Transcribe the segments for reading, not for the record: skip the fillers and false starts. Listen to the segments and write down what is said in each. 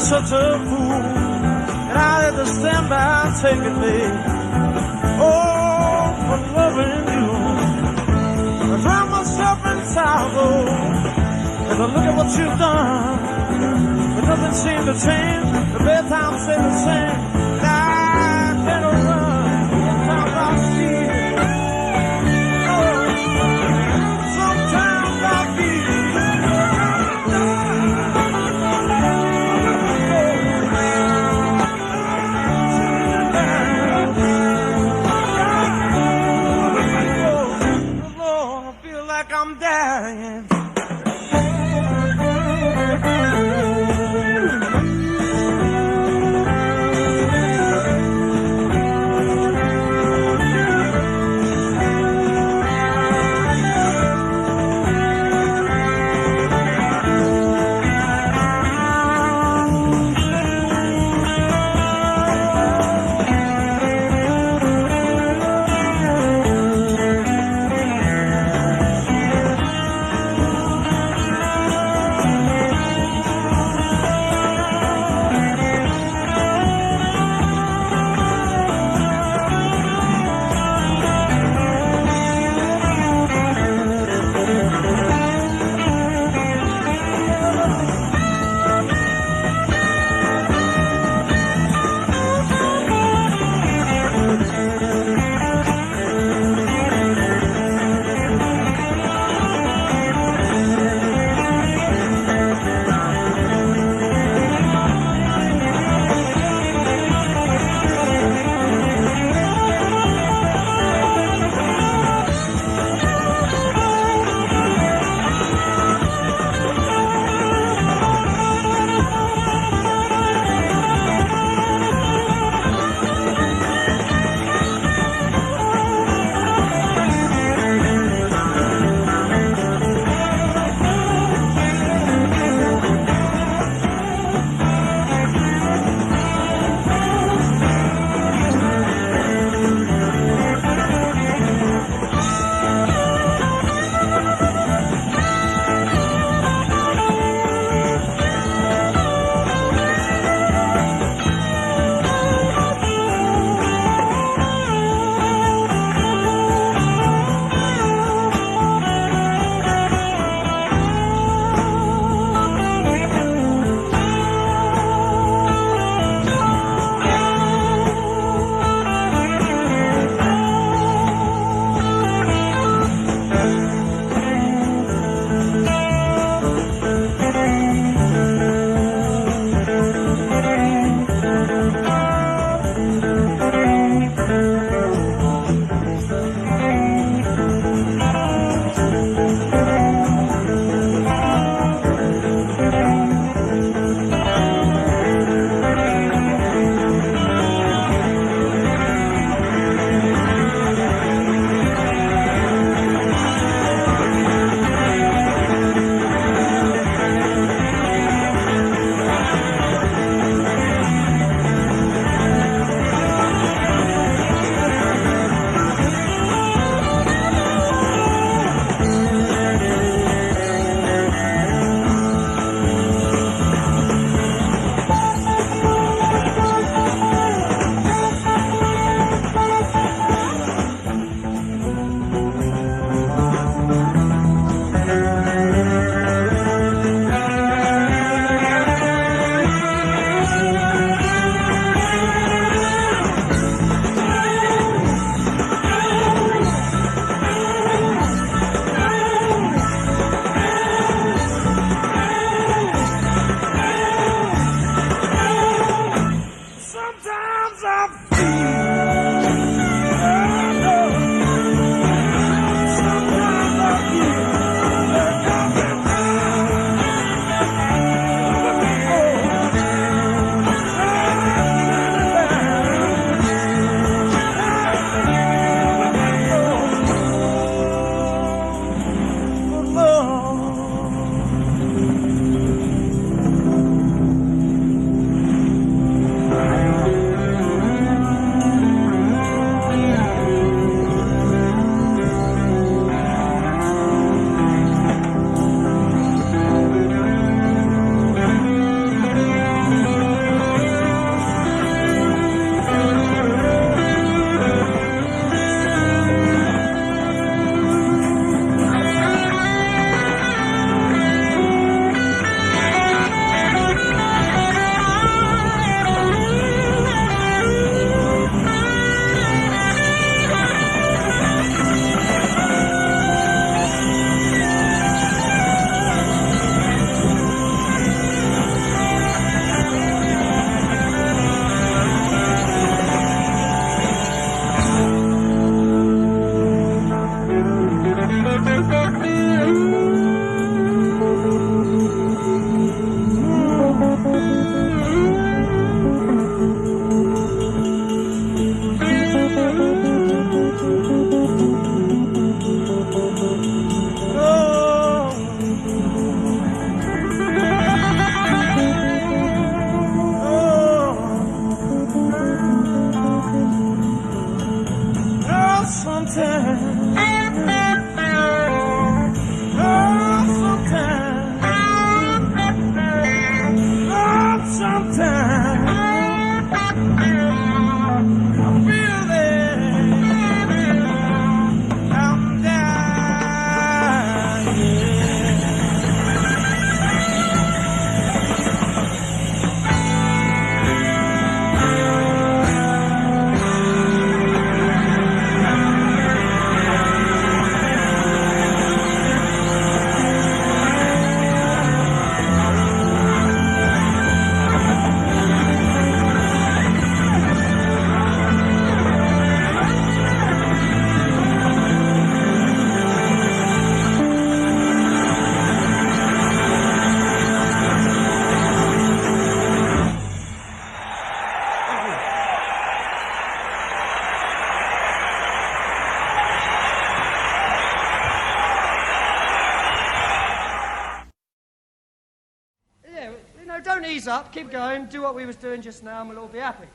such a fool, and I had to stand by taking me. Oh, for loving you. I drown myself in sorrow, and I look at what you've done, but nothing seemed to change. The bedtime stayed the same. And I can't run, sometimes I see it. Oh, sometimes I feel it. I'm dying. knees up, keep going, do what we was doing just now, and we'll all be happy.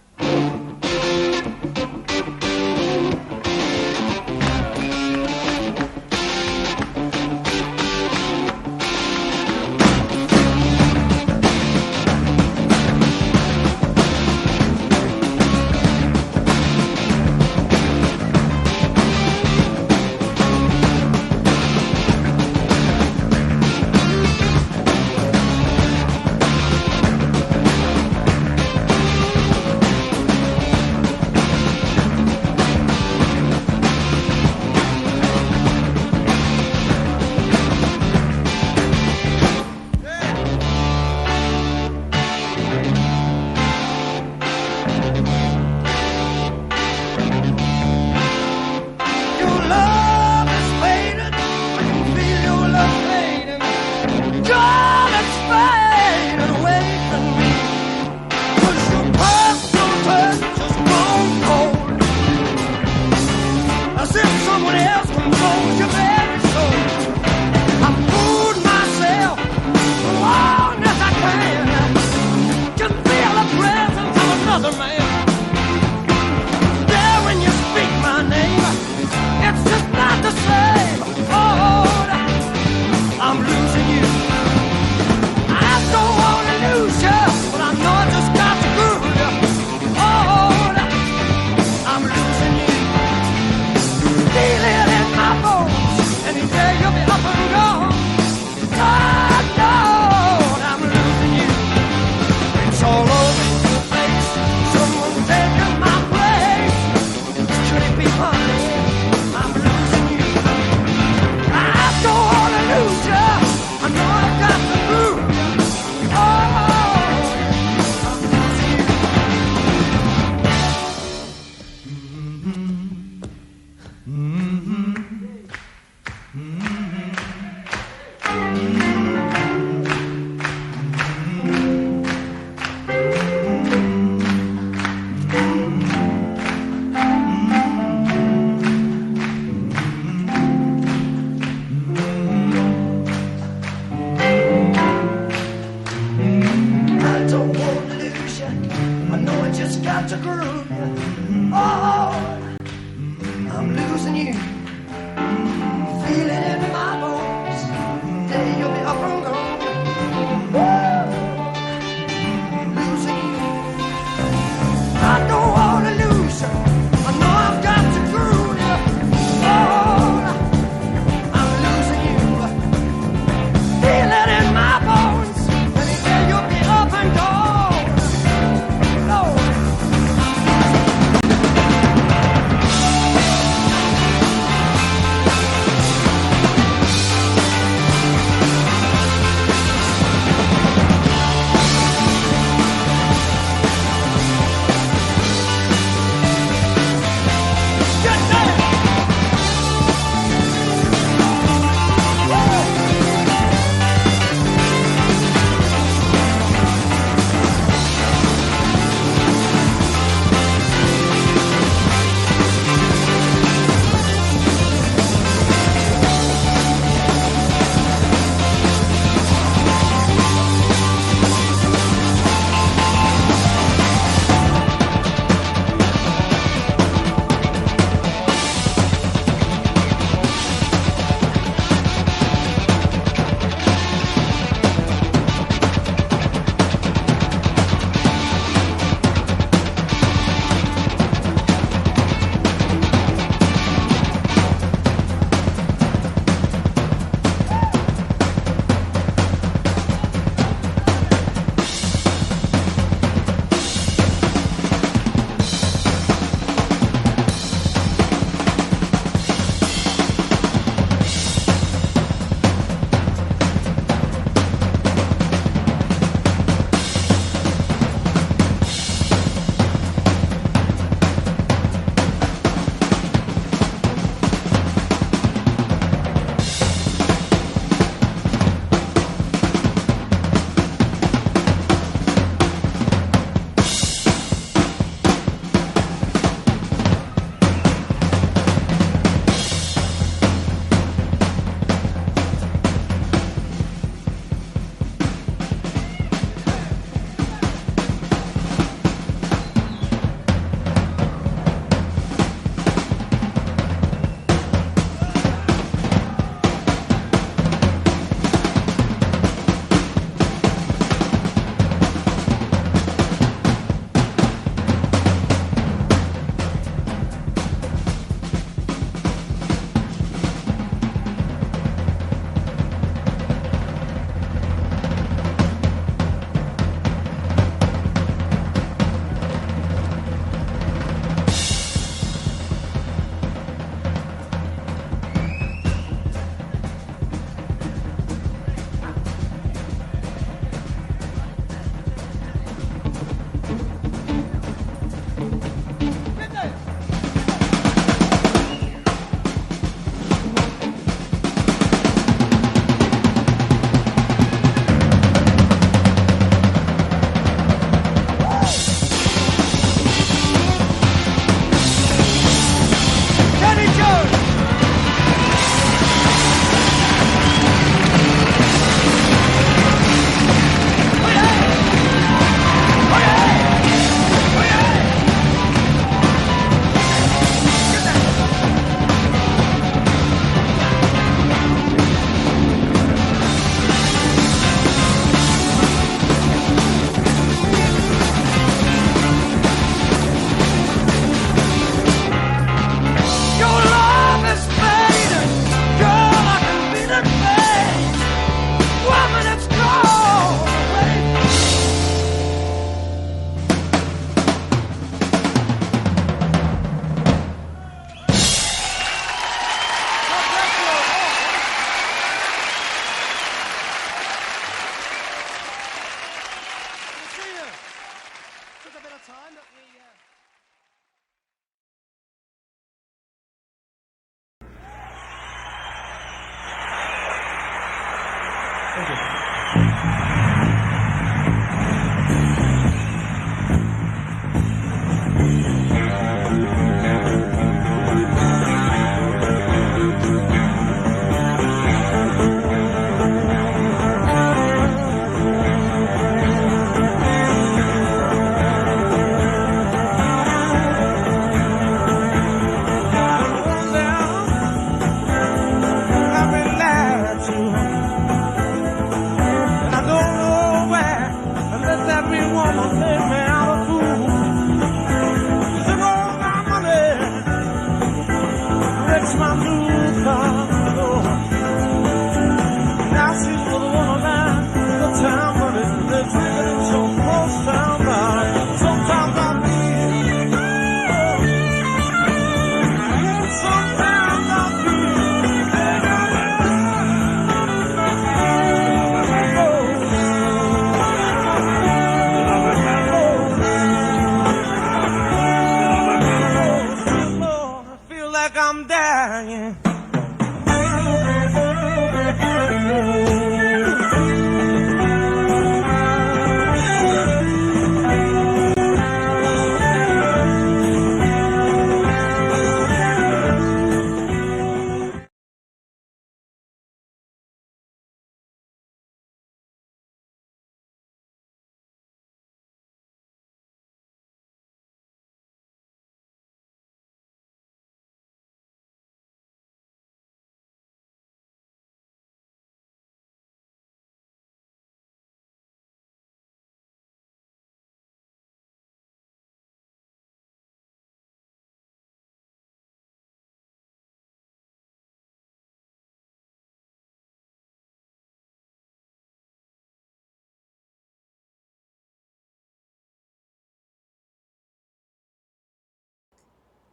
trying.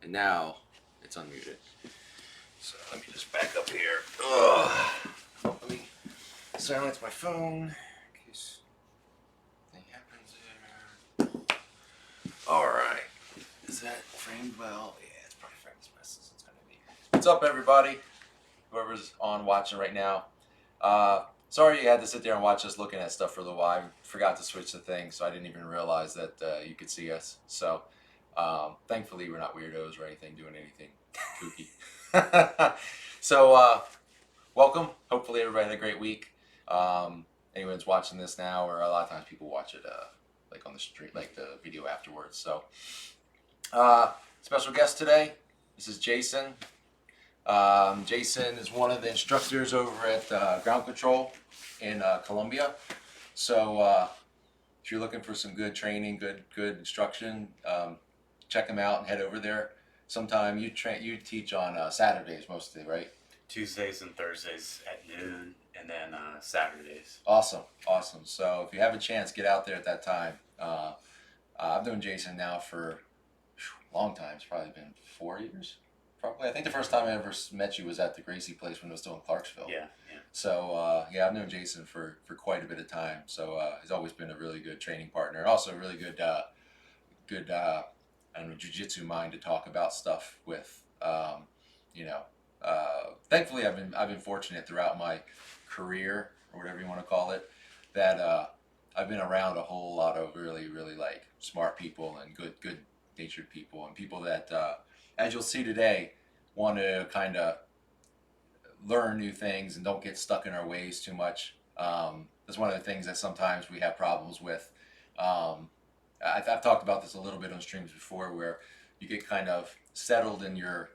And now it's unmuted. So let me just back up here. Ugh. Let me silence my phone in case anything happens there. Alright. Is that framed well? Yeah, it's probably framed as best as it's going to be. What's up, everybody? Whoever's on watching right now. Sorry you had to sit there and watch us looking at stuff for a little while. I forgot to switch the thing, so I didn't even realize that you could see us. So thankfully we're not weirdos or anything doing anything kooky. So welcome. Hopefully everybody had a great week. Anyone's watching this now, or a lot of times people watch it like on the street, like the video afterwards. So special guest today. This is Jason. Jason is one of the instructors over at Ground Control in Colombia. So if you're looking for some good training, good instruction, check him out and head over there. Sometime you teach on Saturdays mostly, right? Tuesdays and Thursdays at noon, and then Saturdays. Awesome. So if you have a chance, get out there at that time. I've known Jason now for a long time. It's probably been 4 years. Probably. I think the first time I ever met you was at the Gracie place when it was still in Clarksville. Yeah. So I've known Jason for quite a bit of time. So he's always been a really good training partner, and also a really good I don't know, jiu-jitsu mind to talk about stuff with. Thankfully I've been fortunate throughout my career, or whatever you want to call it, that I've been around a whole lot of really like smart people and good natured people, and people that as you'll see today, want to kind of learn new things and don't get stuck in our ways too much. That's one of the things that sometimes we have problems with. I've talked about this a little bit on streams before, where you get kind of settled in your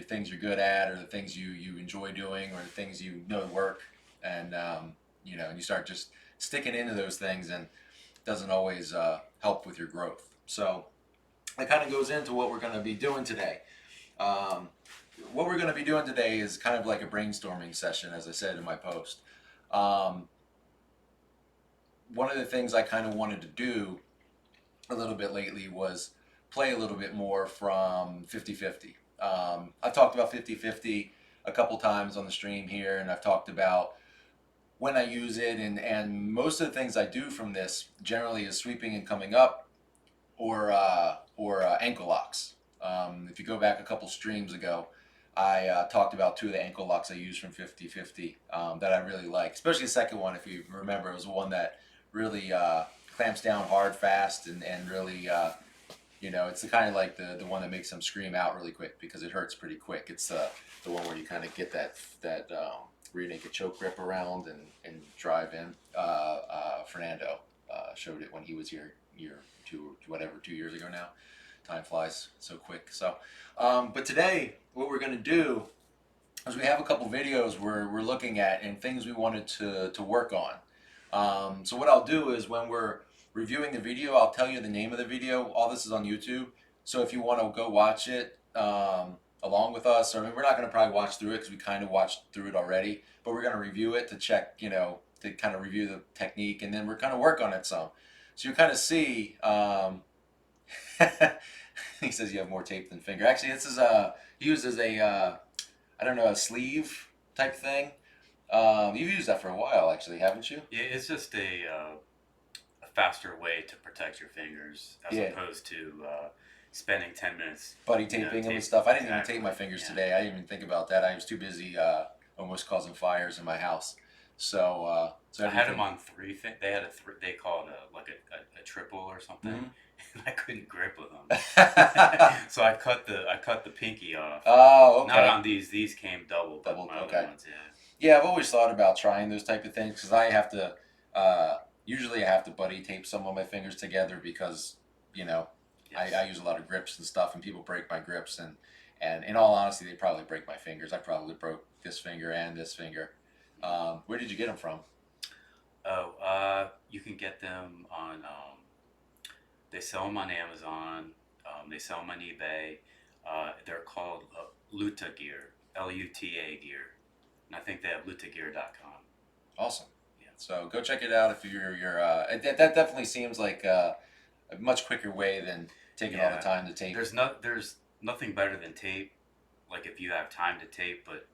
things you're good at, or the things you enjoy doing, or the things you know work, and and you start just sticking into those things, and it doesn't always help with your growth. So that kind of goes into what we're going to be doing today. What we're going to be doing today is kind of like a brainstorming session, as I said in my post. One of the things I kind of wanted to do a little bit lately was play a little bit more from 50-50. I've talked about 50-50 a couple times on the stream here, and I've talked about when I use it, and most of the things I do from this generally is sweeping and coming up, or ankle locks. If you go back a couple streams ago, I talked about 2 of the ankle locks I use from 50-50 that I really like. Especially the second one, if you remember, it was the one that really clamps down hard, fast, and really, it's the kind of like the one that makes them scream out really quick because it hurts pretty quick. It's the one where you kind of get that rear naked choke grip around and drive in. Fernando showed it when he was here year 2 years ago now. Time flies so quick. So, but today, what we're going to do is we have a couple videos we're looking at and things we wanted to work on. So what I'll do is when we're reviewing the video, I'll tell you the name of the video. All this is on YouTube. So if you want to go watch it along with us, we're not going to probably watch through it because we kind of watched through it already, but we're going to review it to check, to kind of review the technique, and then we're kind of work on it some. So you kind of see, he says you have more tape than finger. Actually, this is used as a sleeve type thing. You've used that for a while, actually, haven't you? Yeah, it's just a faster way to protect your fingers as opposed to spending 10 minutes buddy taping them and stuff. I didn't even tape my fingers Yeah. today. I didn't even think about that. I was too busy almost causing fires in my house. So I had them on three. They had they called a triple or something. Mhm. And I couldn't grip with them, so I cut the pinky off. Oh, okay. Not on these. These came double. But Double, my okay. other ones, yeah. Yeah, I've always thought about trying those type of things because I have to. Usually, I have to buddy tape some of my fingers together because Yes. I use a lot of grips and stuff, and people break my grips, and in all honesty, they probably break my fingers. I probably broke this finger and this finger. Where did you get them from? Oh, you can get them on. They sell them on Amazon. They sell them on eBay. They're called Luta Gear, Luta Gear, and I think they have lutagear.com. Awesome. Yeah. So go check it out if you're that definitely seems like a much quicker way than taking all the time to tape. There's nothing better than tape. Like if you have time to tape, but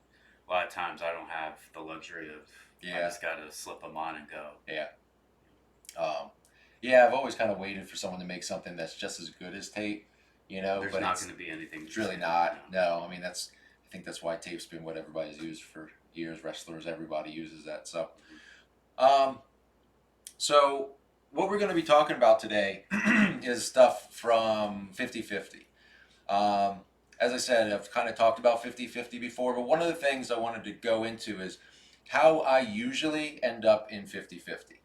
a lot of times I don't have the luxury of. I just gotta slip them on and go. Yeah. Yeah, I've always kind of waited for someone to make something that's just as good as tape, There's but not it's going to be anything. it's really not. No, I mean I think that's why tape's been what everybody's used for years. Wrestlers, everybody uses that. So, so what we're going to be talking about today is stuff from 50/50. As I said, I've kind of talked about 50/50 before, but one of the things I wanted to go into is how I usually end up in 50/50.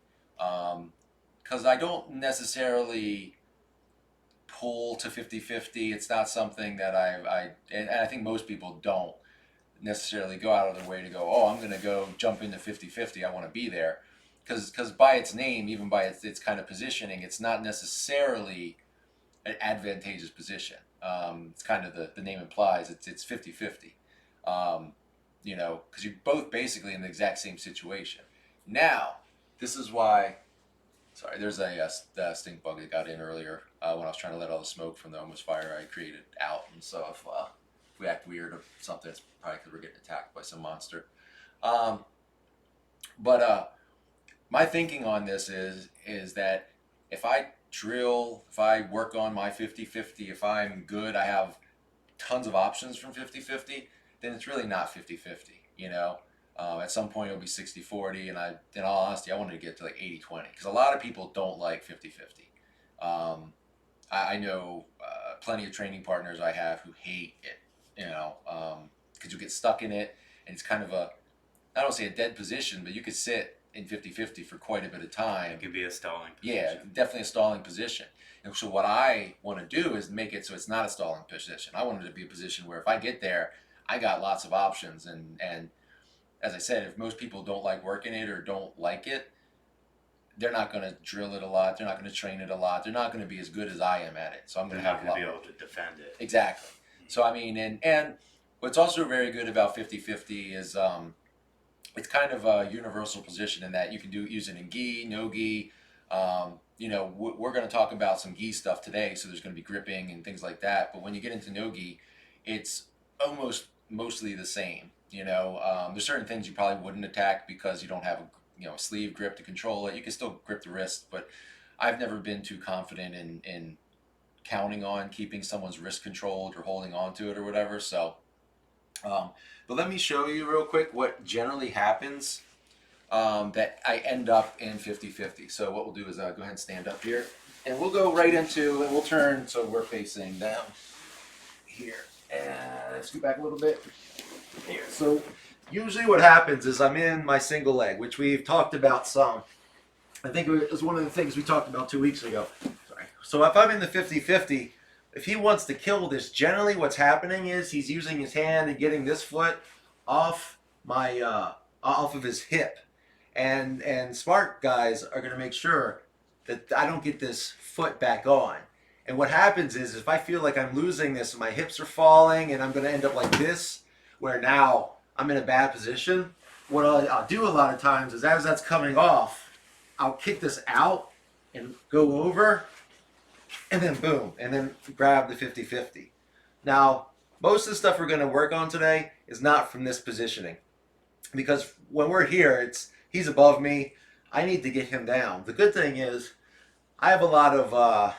Because I don't necessarily pull to 50/50. It's not something that and I think most people don't necessarily go out of their way to go, oh, I'm going to go jump into 50/50. I want to be there. Because by its name, even by its kind of positioning, it's not necessarily an advantageous position. It's kind of the name implies it's 50/50. Because you're both basically in the exact same situation. Now, this is why. Sorry, there's a stink bug that got in earlier when I was trying to let all the smoke from the almost fire I created out. And so if we act weird or something, it's probably because we're getting attacked by some monster. But my thinking on this is that if I work on my 50/50, if I'm good, I have tons of options from 50/50, then it's really not 50/50, At some point it'll be 60/40, and in all honesty, I wanted to get to like 80/20 because a lot of people don't like 50/50. I know plenty of training partners I have who hate it, because you get stuck in it, and it's kind of I don't say a dead position, but you could sit in 50/50 for quite a bit of time. It could be a stalling position. Yeah, definitely a stalling position. And so what I want to do is make it so it's not a stalling position. I want it to be a position where if I get there, I got lots of options, and as I said, if most people don't like working it or don't like it, they're not going to drill it a lot. They're not going to train it a lot. They're not going to be as good as I am at it. So I'm going to have a lot. Be able to defend it. Exactly. So I mean, and what's also very good about 50/50 is it's kind of a universal position in that you can use it in gi, no gi. We're going to talk about some gi stuff today, so there's going to be gripping and things like that. But when you get into no gi, it's almost mostly the same. There's certain things you probably wouldn't attack because you don't have a sleeve grip to control it. You can still grip the wrist, but I've never been too confident in counting on keeping someone's wrist controlled or holding on to it or whatever. So, but let me show you real quick what generally happens that I end up in 50/50. So what we'll do is go ahead and stand up here, and we'll go right into, and we'll turn so we're facing down here. And let's go back a little bit. Here. So usually what happens is I'm in my single leg, which we've talked about some. I think it was one of the things we talked about 2 weeks ago. Sorry. So if I'm in the 50/50, if he wants to kill this, generally what's happening is he's using his hand and getting this foot off off of his hip. And smart guys are going to make sure that I don't get this foot back on. And what happens is if I feel like I'm losing this and my hips are falling and I'm going to end up like this, where now I'm in a bad position, what I'll do a lot of times is as that's coming off, I'll kick this out and go over, and then boom, and then grab the 50/50. Now, most of the stuff we're going to work on today is not from this positioning. Because when we're here, he's above me. I need to get him down. The good thing is I have a lot of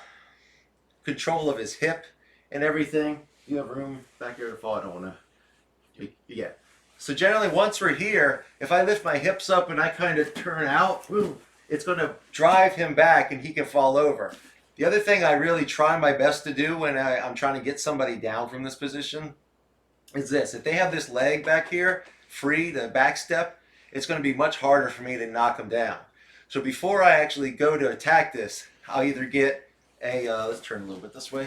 control of his hip and everything. You have room back here to fall. I don't want to. Yeah. So generally, once we're here, if I lift my hips up and I kind of turn out, it's going to drive him back and he can fall over. The other thing I really try my best to do when I'm trying to get somebody down from this position is this. If they have this leg back here, free, the back step, it's going to be much harder for me to knock them down. So before I actually go to attack this, I'll either get a, let's turn a little bit this way.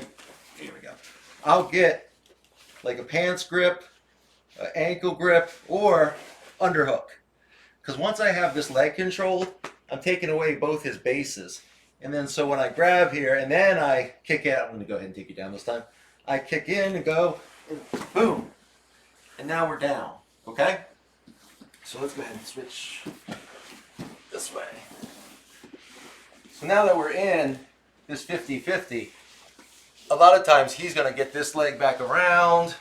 Here we go. I'll get like a pants grip, an ankle grip, or underhook. Because once I have this leg controlled, I'm taking away both his bases. And then so when I grab here and then I kick out, I'm going to go ahead and take you down this time. I kick in and go, and boom. And now we're down, okay? So let's go ahead and switch this way. So now that we're in this 50-50, a lot of times he's going to get this leg back around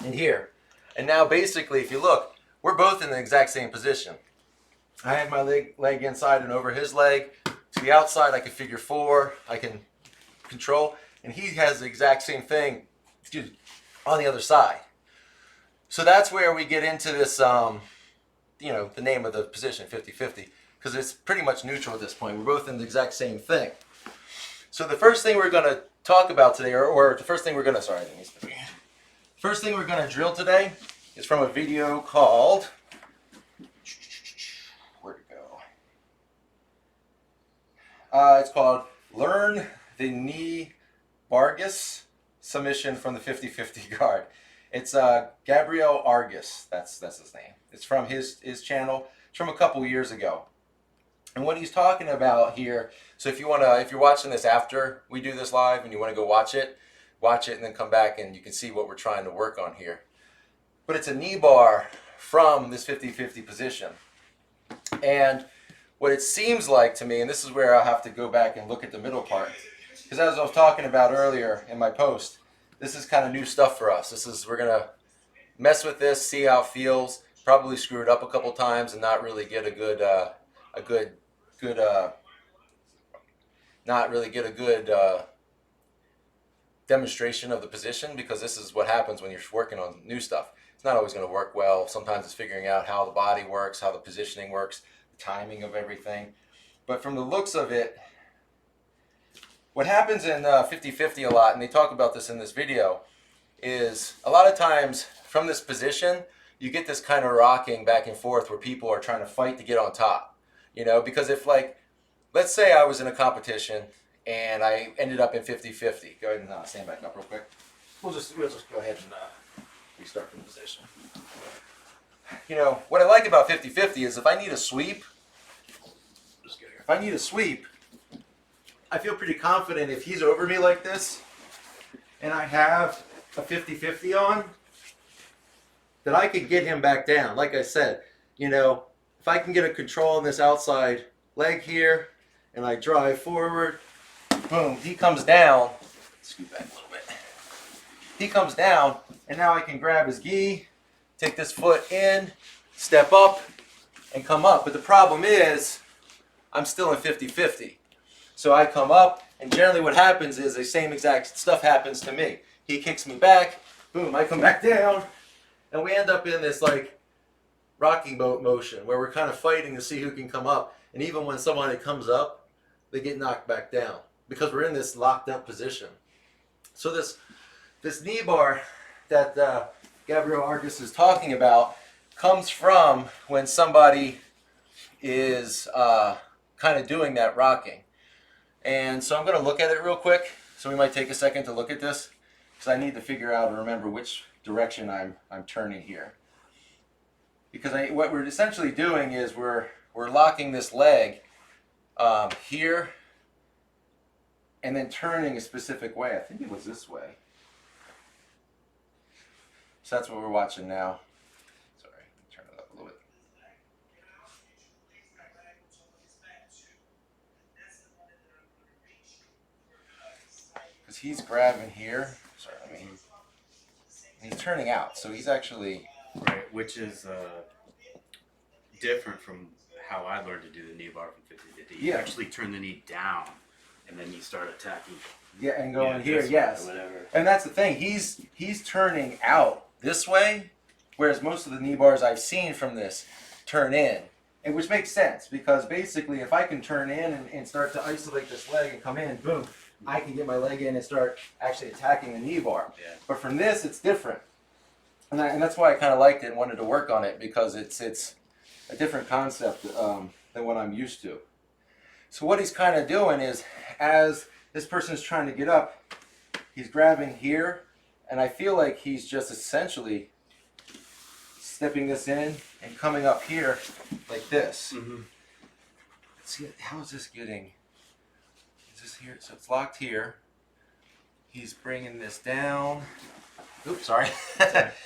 and here. And now basically, if you look, we're both in the exact same position. I have my leg inside and over his leg. To the outside, I can figure 4. I can control. And he has the exact same thing on the other side. So that's where we get into this, you know, the name of the position, 50-50. Because it's pretty much neutral at this point. We're both in the exact same thing. So the first thing we're going to talk about today, or the first thing we're going to, first thing we're going to drill today is from a video called, where'd it go? It's called Learn the Knee Vargas Submission from the 50-50 Guard. It's Gabriel Argus, that's his name. It's from his channel. It's from a couple years ago. And what he's talking about here, so if you're watching this after we do this live and you want to go watch it and then come back and you can see what we're trying to work on here. But it's a knee bar from this 50-50 position. And what it seems like to me, and this is where I'll have to go back and look at the middle part, because as I was talking about earlier in my post, this is kind of new stuff for us. We're going to mess with this, see how it feels, probably screw it up a couple times and not really get a good demonstration of the position, because this is what happens when you're working on new stuff. It's not always going to work well. Sometimes it's figuring out how the body works, how the positioning works, the timing of everything. But from the looks of it, what happens in 50-50 a lot, and they talk about this in this video, is a lot of times from this position, you get this kind of rocking back and forth where people are trying to fight to get on top. You know, because if, like, let's say I was in a competition and I ended up in 50-50. Go ahead and stand back up real quick. We'll just go ahead and restart from position. You know, what I like about 50-50 is if I need a sweep, if I need a sweep, I feel pretty confident if he's over me like this and I have a 50-50 on, that I could get him back down. Like I said, you know, if I can get a control on this outside leg here and I drive forward, boom, he comes down. Scoot back a little bit. He comes down and now I can grab his gi, take this foot in, step up, and come up. But the problem is I'm still in 50-50. So I come up, and generally what happens is the same exact stuff happens to me. He kicks me back, boom, I come back down, and we end up in this like rocking boat motion where we're kind of fighting to see who can come up. And even when somebody comes up, they get knocked back down because we're in this locked up position. So this knee bar that Gabriel Argus is talking about comes from when somebody is kind of doing that rocking. And so I'm going to look at it real quick. So we might take a second to look at this because I need to figure out and remember which direction I'm turning here. Because what we're essentially doing is we're locking this leg here and then turning a specific way. I think it was this way. So that's what we're watching now. Sorry, turn it up a little bit. Because he's grabbing here. Sorry, he's turning out. So he's actually... Right, which is different from how I learned to do the knee bar from 50-50. You actually turn the knee down, and then you start attacking. Yeah, and going here, yes. Whatever. And that's the thing. He's turning out this way, whereas most of the knee bars I've seen from this turn in. And which makes sense because basically if I can turn in and start to isolate this leg and come in, boom, I can get my leg in and start actually attacking the knee bar. Yeah. But from this, it's different. And that's why I kind of liked it and wanted to work on it because it's a different concept than what I'm used to. So what he's kind of doing is, as this person is trying to get up, he's grabbing here, and I feel like he's just essentially stepping this in and coming up here like this. Mm-hmm. Let's see, how is this getting? Is this here? So it's locked here. He's bringing this down. Oops, sorry.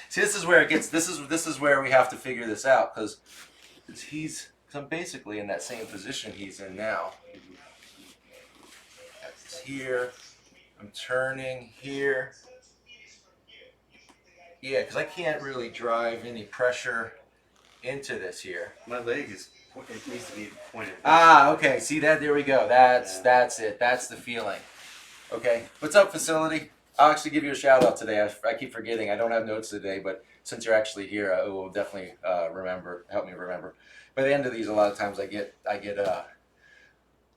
See, this is where it gets. This is where we have to figure this out because I'm basically in that same position he's in now. That's here. I'm turning here. Yeah, because I can't really drive any pressure into this here. My leg is. It needs to be pointed. Ah, okay. See that? There we go. That's it. That's the feeling. Okay. What's up, facility? I'll actually give you a shout out today. I keep forgetting. I don't have notes today, but since you're actually here, I will definitely help me remember. By the end of these, a lot of times I get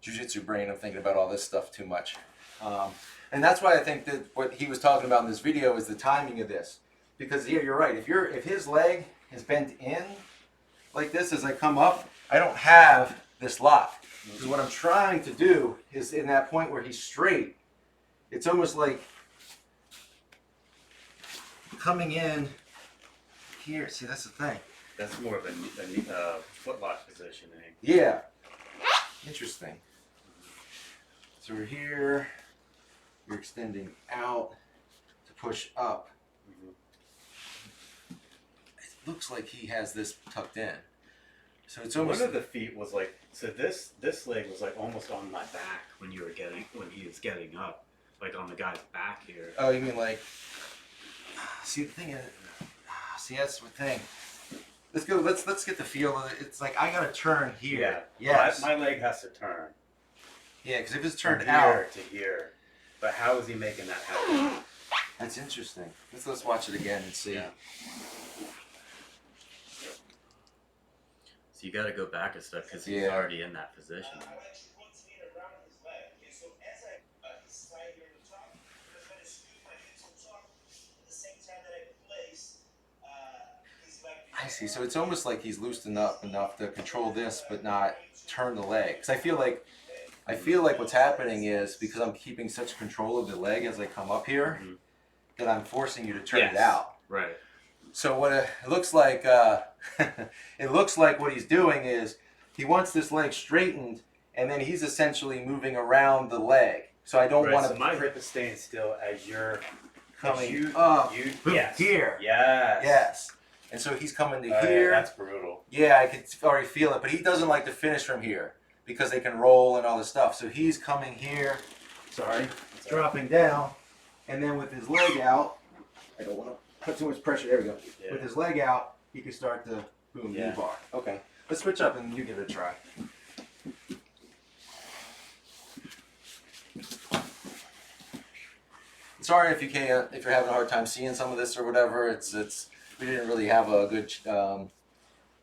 jiu-jitsu brain. I'm thinking about all this stuff too much. And that's why I think that what he was talking about in this video is the timing of this. Because here, you're right. If his leg is bent in like this as I come up, I don't have this lock. Because what I'm trying to do is in that point where he's straight, it's almost like coming in here. See, that's the thing. That's more of a foot lock positioning. Yeah. Interesting. So we're here. You're extending out to push up. It looks like he has this tucked in. So it's almost. One of the feet was like, so this leg was like almost on my back when he was getting up, like on the guy's back here. Oh, you mean like? See, the thing is, see, that's the thing. Let's go. Let's get the feel of it. It's like I gotta turn here. Yeah. Yes. My leg has to turn. Yeah, because if it's turned From out here to here, but how is he making that happen? that's interesting. Let's watch it again and see. Yeah. So you got to go back a step because he's already in that position. I see. So it's almost like he's loosened up enough to control this, but not turn the leg. Because I feel like what's happening is because I'm keeping such control of the leg as I come up here, that I'm forcing you to turn it out. Right. So what it looks like, it looks like what he's doing is he wants this leg straightened, and then he's essentially moving around the leg. So I don't want to. So my hip is staying still as you're coming up yes. here. Yes. Yes. And so he's coming to here. Yeah, that's brutal. Yeah, I can already feel it. But he doesn't like to finish from here because they can roll and all this stuff. So he's coming here. Sorry. Dropping down. And then with his leg out, I don't want to put too much pressure. There we go. Yeah. With his leg out, he can start the boom knee bar. Okay. Let's switch up and you give it a try. Sorry if you're having a hard time seeing some of this or whatever. We didn't really have a good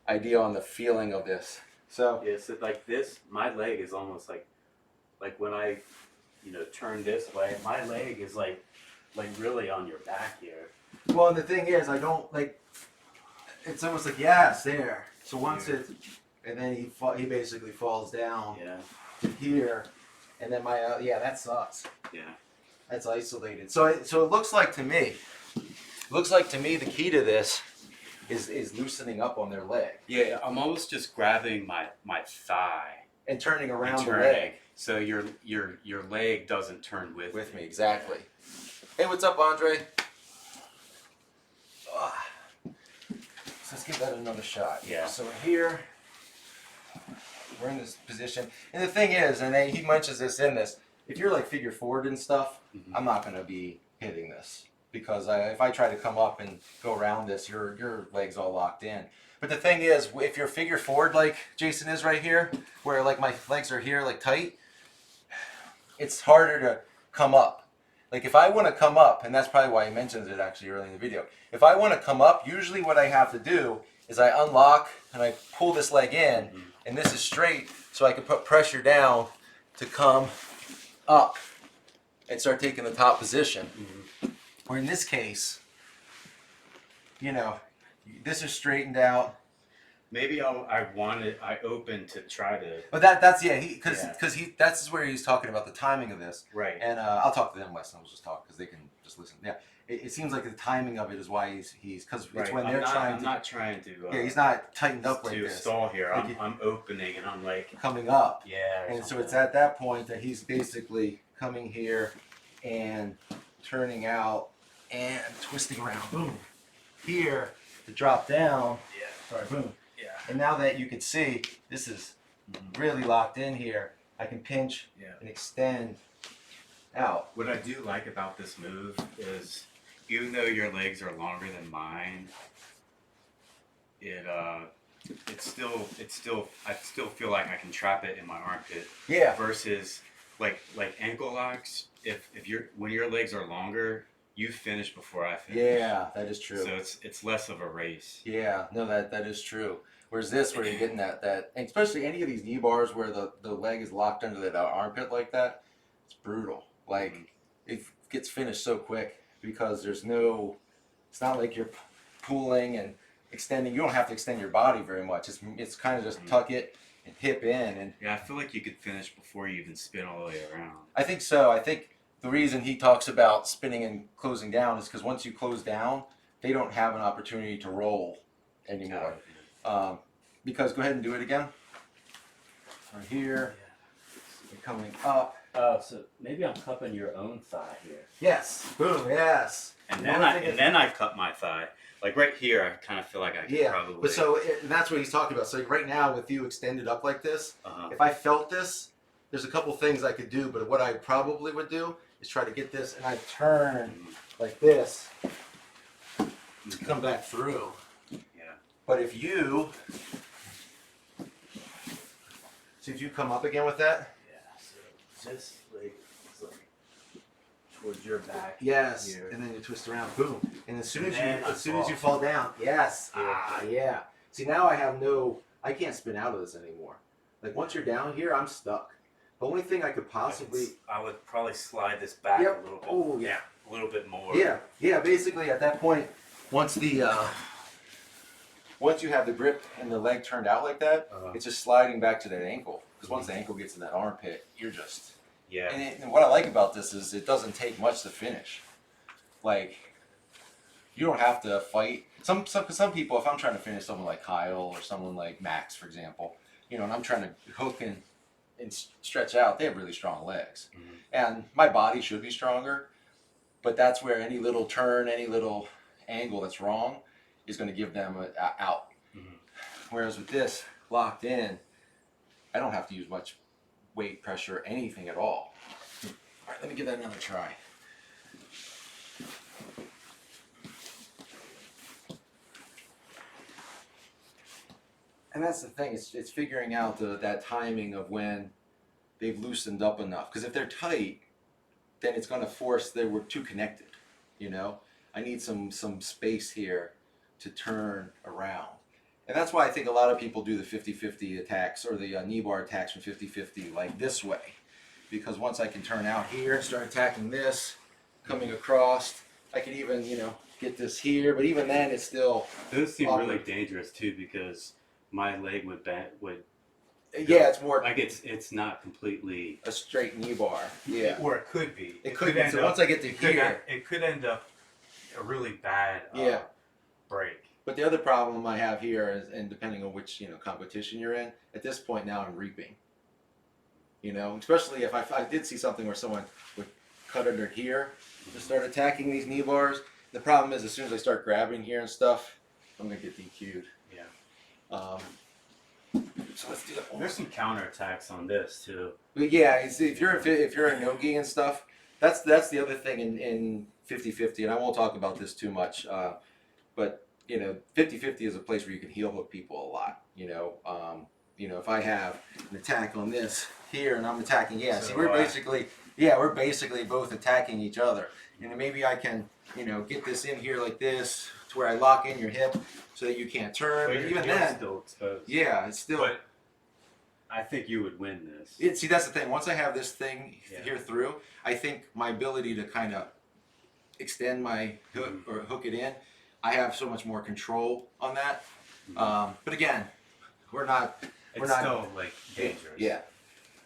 idea on the feeling of this. So yeah, so like this, my leg is almost like when I, turn this way, my leg is like really on your back here. well, and the thing is, I don't like. It's almost like it's there. So once and then he basically falls down to here, and then my that sucks. Yeah. That's isolated. So it looks like to me. The key to this is loosening up on their leg. Yeah, I'm almost just grabbing my thigh and turning around and the leg. So your leg doesn't turn with Me, exactly. Hey, what's up, Andre? So let's give that another shot. Yeah. So we're here. We're in this position. And the thing is, and he mentions this in this, if you're like figure forward and stuff, I'm not going to be hitting this. Because if I try to come up and go around this, your leg's all locked in. But the thing is, if you're figure forward like Jason is right here, where like my legs are here like tight, it's harder to come up. Like if I want to come up, and that's probably why he mentions it actually early in the video. If I want to come up, usually what I have to do is I unlock and I pull this leg in, and this is straight, so I can put pressure down to come up and start taking the top position. Or in this case, you know, this is straightened out. Maybe I open to try to. But that's because that's where he's talking about the timing of this. Right. And I'll talk to them, Wes, and we'll just talk because they can just listen. Yeah. It seems like the timing of it is why he's because it's Right. when they're trying to. I'm not trying to. Yeah, he's not tightened up like to this. stall here. Like I'm opening and I'm like. Coming up. Yeah. And so it's at that point that he's basically coming here and turning out and twisting around. Boom. Here to drop down. Yeah. Sorry. Boom. Yeah. And now that you can see, this is really locked in here. I can pinch and extend out. What I do like about this move is, even though your legs are longer than mine, I still feel like I can trap it in my armpit. Yeah. Versus like ankle locks, when your legs are longer, you finish before I finish. Yeah, that is true. So it's less of a race. Yeah, no, that is true. Whereas this, where you're getting that, and especially any of these knee bars where the leg is locked under that armpit like that, it's brutal. Like, it gets finished so quick because it's not like you're pulling and extending. You don't have to extend your body very much. It's kind of just tuck it and hip in. And yeah, I feel like you could finish before you even spin all the way around. I think so. I think the reason he talks about spinning and closing down is because once you close down, they don't have an opportunity to roll anymore. Because go ahead and do it again. Right here, you're coming up. So maybe I'm cupping your own thigh here. Yes. Boom. Yes. And then I cut my thigh. Like right here, I kind of feel like I could probably. But so that's what he's talking about. So right now, with you extended up like this, if I felt this, there's a couple things I could do. But what I probably would do is try to get this, and I turn like this to come back through. Yeah. But if you come up again with that. So just like towards your back. Yes. Here. And then you twist around. Boom. And as soon as And you fall down. Yes. Yeah. See, now I can't spin out of this anymore. Like once you're down here, I'm stuck. The only thing I could possibly. I would probably slide this back a little bit. Oh yeah. A little bit more. Yeah. Yeah. Basically, at that point, once you have the grip and the leg turned out like that, it's just sliding back to that ankle. Because once the ankle gets in that armpit, you're just. Yeah. And what I like about this is it doesn't take much to finish. Like, you don't have to fight. Some people, if I'm trying to finish someone like Kyle or someone like Max, for example, and I'm trying to hook and stretch out, they have really strong legs. And my body should be stronger, but that's where any little turn, any little angle that's wrong is going to give them an out. Whereas with this locked in, I don't have to use much weight, pressure, anything at all. All right, let me give that another try. And that's the thing, it's figuring out that timing of when they've loosened up enough. Because if they're tight, then it's going to force, we're too connected, I need some space here to turn around. And that's why I think a lot of people do the 50-50 attacks or the knee bar attacks from 50-50 like this way. Because once I can turn out here and start attacking this, coming across, I can even, get this here. But even then, it's still Those seem awkward. really dangerous too, because my leg would Yeah, it's more like it's not completely. a straight knee bar. Yeah. Or it could be. It could be. So once I get to here, it could end up a really bad break. But the other problem I have here is, and depending on which competition you're in, at this point now I'm reaping. Especially if I did see something where someone would cut under here to start attacking these knee bars. The problem is as soon as I start grabbing here and stuff, I'm gonna get DQ'd. Yeah. So let's do that one. There's some counterattacks on this too. But yeah, see, if you're a no-gi and stuff, that's the other thing in 50-50, and I won't talk about this too much. But 50-50 is a place where you can heel hook people a lot. If I have an attack on this here and I'm attacking, see, we're basically Yeah, we're basically both attacking each other. And maybe I can, you know, get this in here like this to where I lock in your hip so that you can't turn. But But your even heel's then, still exposed. yeah, it's still. But I think you would win this. See, that's the thing. Once I have this thing Yeah. here through, I think my ability to kind of extend my hook or hook it in, I have so much more control on that. But again, we're not. It's not still like dangerous. Yeah.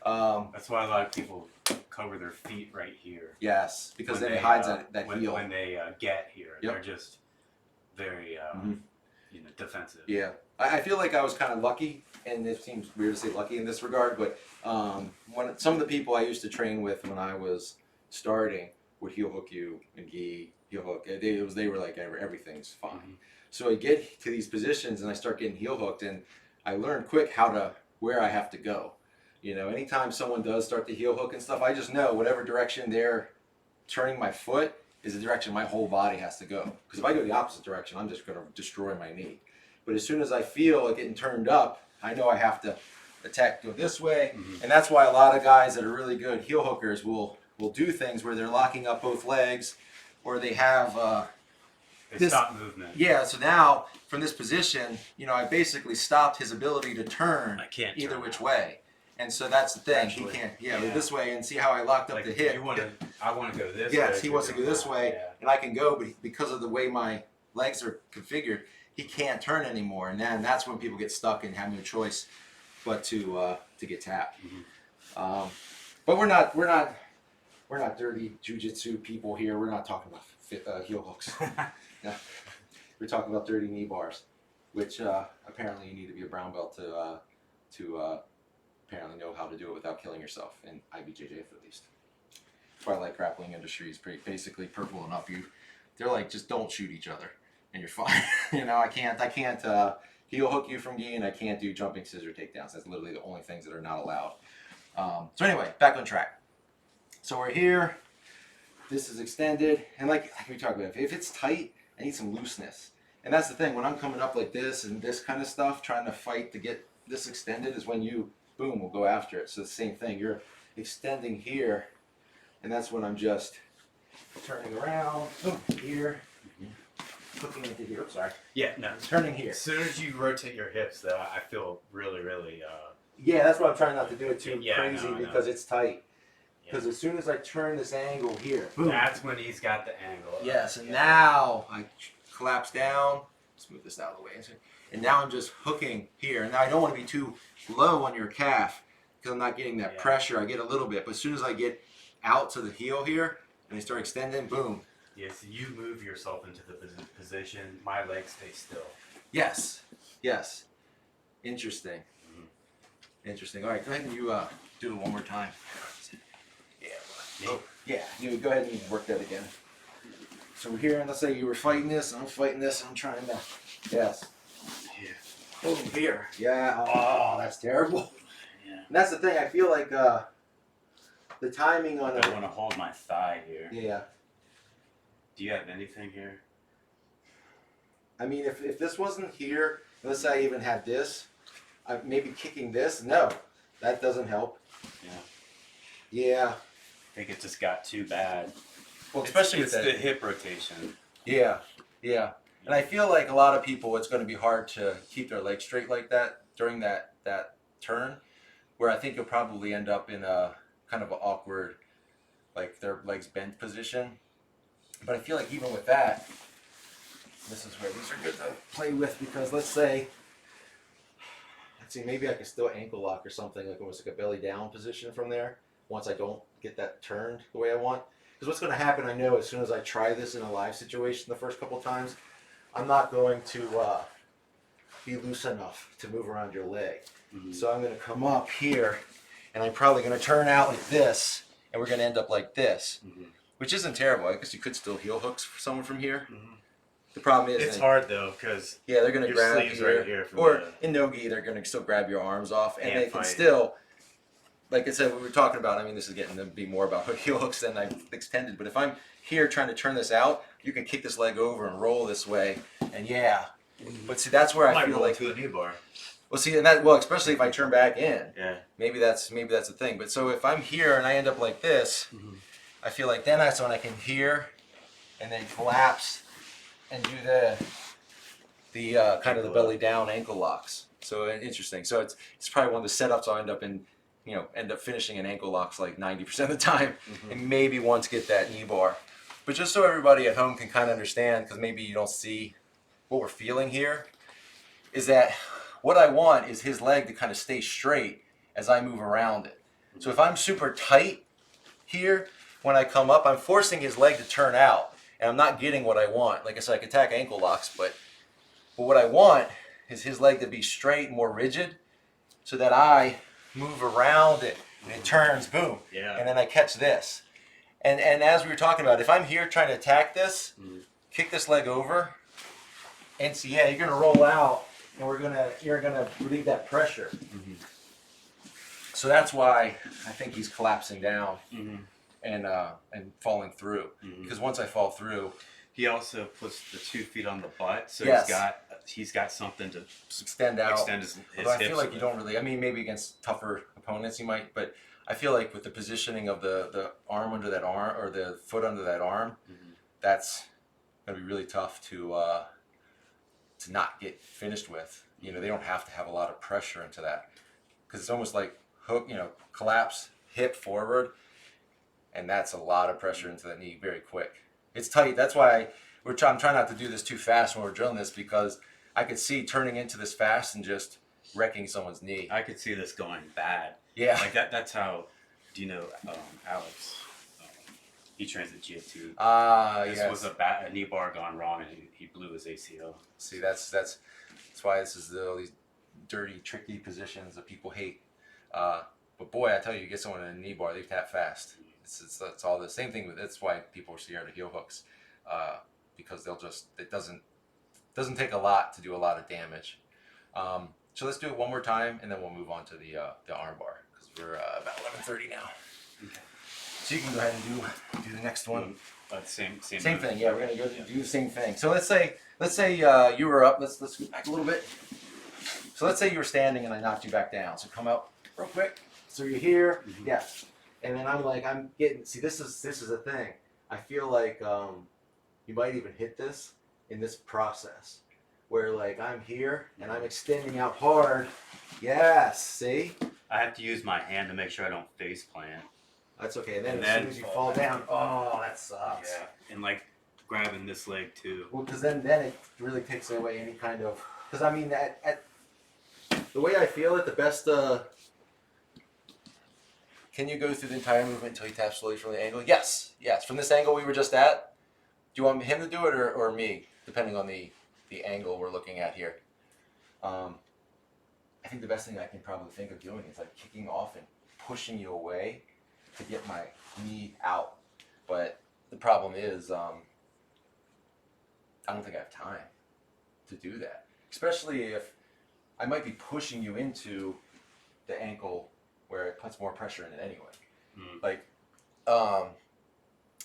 That's why a lot of people cover their feet right here. Yes, because when then it they, hides that when, heel. when they get here. Yep. They're just very defensive. Yeah, I feel like I was kind of lucky, and it seems weird to say lucky in this regard, but when some of the people I used to train with when I was starting would heel hook you and gi, heel hook. They were like everything's fine. So I get to these positions and I start getting heel hooked, and I learned quick where I have to go. You know, anytime someone does start to heel hook and stuff, I just know whatever direction they're turning my foot is the direction my whole body has to go. Because if I go the opposite direction, I'm just going to destroy my knee. But as soon as I feel it getting turned up, I know I have to go this way. And that's why a lot of guys that are really good heel hookers will do things where they're locking up both legs, or they have They stop movement. Yeah, so now from this position, you know, I basically stopped his ability to turn I can't either turn which out. way. And so that's the thing. Actually, he can't. yeah. This way, and see how I locked up Like the hip. I want to go this way. Yes, he wants to go this way, Yeah. and I can go, but because of the way my legs are configured, he can't turn anymore. And then that's when people get stuck and have no choice but to get tapped. But we're not dirty jujitsu people here. We're not talking about heel hooks. No. We're talking about dirty knee bars, which apparently you need to be a brown belt to apparently know how to do it without killing yourself in IBJJ at least. That's why I like grappling industries. Basically, purple and up, they're like, just don't shoot each other, and you're fine. You know, I can't heel hook you from gi, and I can't do jumping scissor takedowns. That's literally the only things that are not allowed. So anyway, back on track. So we're here. This is extended, and like we talked about, if it's tight, I need some looseness. And that's the thing, when I'm coming up like this and this kind of stuff, trying to fight to get this extended is when you, boom, will go after it. So the same thing, you're extending here, and that's when I'm just turning around, boom, here, hooking into here, oops, sorry. Yeah, no. Turning here. As soon as you rotate your hips, though, I feel really, really. Yeah, that's why I'm trying not to do it too Yeah, crazy I know. because it's tight. Yeah. Because as soon as I turn this angle here, boom. That's when he's got the angle. Yes, and Yeah. now I collapse down. Let's move this out of the way. And now I'm just hooking here. And now I don't want to be too low on your calf because I'm not getting that Yeah. pressure. I get a little bit, but as soon as I get out to the heel here and I start extending, boom. Yes, you move yourself into the position. My legs stay still. Yes, yes. Interesting. Interesting. All right, go ahead and you do it one more time. Yeah. Me? Oh, yeah. You go ahead and work that again. So we're here, and let's say you were fighting this, and I'm fighting this, and I'm trying to. Yes. Yeah. Boom, here. Yeah. Oh, that's terrible. Yeah. And that's the thing. I feel like the timing on I it. want to hold my thigh here. Yeah. Do you have anything here? I mean, if this wasn't here, let's say I even had this, maybe kicking this. No, that doesn't help. Yeah. Yeah. I think it just got too bad. Well, especially it's with the that. hip rotation. Yeah. Yeah. And I feel like a lot of people, it's going to be hard to keep their legs straight like that during that turn, where I think you'll probably end up in a kind of an awkward, like their legs bent position. But I feel like even with that, this is where these are good to play with because let's see, maybe I can still ankle lock or something, like almost like a belly down position from there once I don't get that turned the way I want. Because what's going to happen, I know, as soon as I try this in a live situation the first couple times, I'm not going to be loose enough to move around your leg. Mm-hmm. So I'm going to come up here, and I'm probably going to turn out like this, and we're going to end up like this, which isn't terrible. I guess you could still heel hooks for someone from here. The problem is It's hard though, because yeah, they're going to your grab sleeves here, right here from or the- in no-gi, they're going to still grab your arms off, and And they can fight. still, like I said, what we were talking about, I mean, this is getting to be more about heel hooks than I've extended, but if I'm here trying to turn this out, you can kick this leg over and roll this way, and yeah. But see, that's where I feel like, to a knee bar. Well, see, and that well, especially if I turn back in, Yeah. maybe that's the thing. But so if I'm here and I end up like this, I feel like then that's when I can hear, and then collapse, and do the kind of the belly down ankle locks. So interesting. So it's probably one of the setups I'll end up finishing in ankle locks like 90% of the time, and maybe once get that knee bar. But just so everybody at home can kind of understand, because maybe you don't see what we're feeling here, is that what I want is his leg to kind of stay straight as I move around it. So if I'm super tight here, when I come up, I'm forcing his leg to turn out, and I'm not getting what I want. Like I said, I can attack ankle locks, but what I want is his leg to be straight, more rigid, so that I move around it, and it turns, boom, and then I catch this. And as we were talking about, if I'm here trying to attack this, kick this leg over, and so yeah, you're gonna roll out, and you're gonna relieve that pressure. So that's why I think he's collapsing down and falling through. Because once I fall through, he also puts the 2 feet on the butt, so Yes. he's got something to extend out. extend his Although I hips feel like you with. don't really. I mean, maybe against tougher opponents you might, but I feel like with the positioning of the arm under that arm or the foot under that arm, that's gonna be really tough to not get finished with. You know, they don't have to have a lot of pressure into that because it's almost like hook. You know, collapse, hip forward, and that's a lot of pressure into that knee very quick. It's tight. That's why I'm trying not to do this too fast when we're drilling this, because I could see turning into this fast and just wrecking someone's knee. I could see this going bad. Yeah. Like that's how. Do you know Alex? He trains at Jiu-Jitsu. This yes. was a knee bar gone wrong, and he blew his ACL. See, that's why this is all these dirty, tricky positions that people hate. But boy, I tell you, you get someone in a knee bar, they tap fast. It's all the same thing with. That's why people are scared of heel hooks, because it doesn't take a lot to do a lot of damage. So let's do it one more time, and then we'll move on to the arm bar, because we're about 11:30 now. Okay. So you can go ahead and do the next one. Same Thing. Yeah, we're gonna go do the same thing. So let's say you were up. Let's go back a little bit. So let's say you were standing and I knocked you back down. So come up real quick. So you're here. Yes. And then I'm getting. See, this is a thing. I feel like you might even hit this in this process, where like I'm here and I'm extending out hard. Yes. See. I have to use my hand to make sure I don't face plant. That's okay. And then And as then soon as you fall down, oh, that sucks. Yeah, and like grabbing this leg too. Well, because then it really takes away any kind of. Because I mean, at the way I feel it, the best. Can you go through the entire movement until you tap slowly from the angle? Yes. From this angle we were just at. Do you want him to do it or me, depending on the angle we're looking at here? I think the best thing I can probably think of doing is like kicking off and pushing you away to get my knee out. But the problem is, I don't think I have time to do that. Especially if I might be pushing you into the ankle where it puts more pressure in it anyway.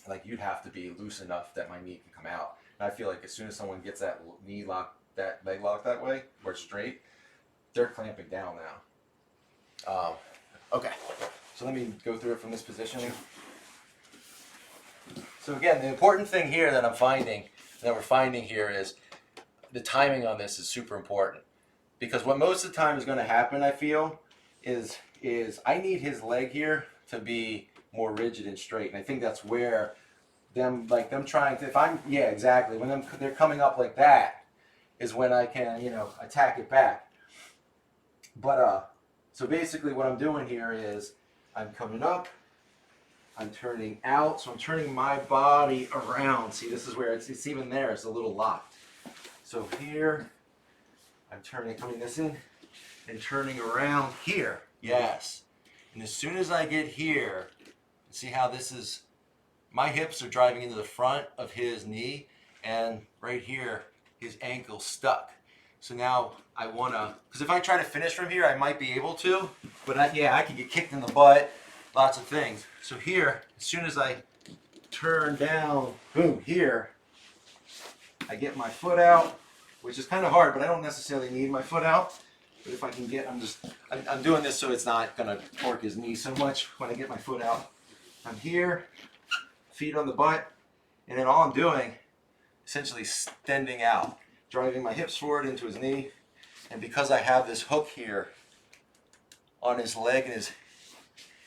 Like you'd have to be loose enough that my knee can come out. And I feel like as soon as someone gets that knee lock, that leg lock that way, where it's straight, they're clamping down now. Okay, so let me go through it from this position. So again, the important thing here that we're finding here is the timing on this is super important, because what most of the time is going to happen, I feel, is I need his leg here to be more rigid and straight, and I think that's where them trying to, exactly, when they're coming up like that is when I can, attack it back. But so basically what I'm doing here is I'm coming up, I'm turning out, so I'm turning my body around. See, this is where it's even there, it's a little locked. So here, I'm coming this in and turning around here. Yes. And as soon as I get here, see how this is, my hips are driving into the front of his knee, and right here, his ankle's stuck. So now I want to, because if I try to finish from here, I might be able to, but I can get kicked in the butt, lots of things. So here, as soon as I turn down, boom, here, I get my foot out, which is kind of hard, but I don't necessarily need my foot out. But if I can get, I'm doing this so it's not gonna torque his knee so much when I get my foot out. I'm here, feet on the butt, and then all I'm doing, essentially extending out, driving my hips forward into his knee, and because I have this hook here on his leg and his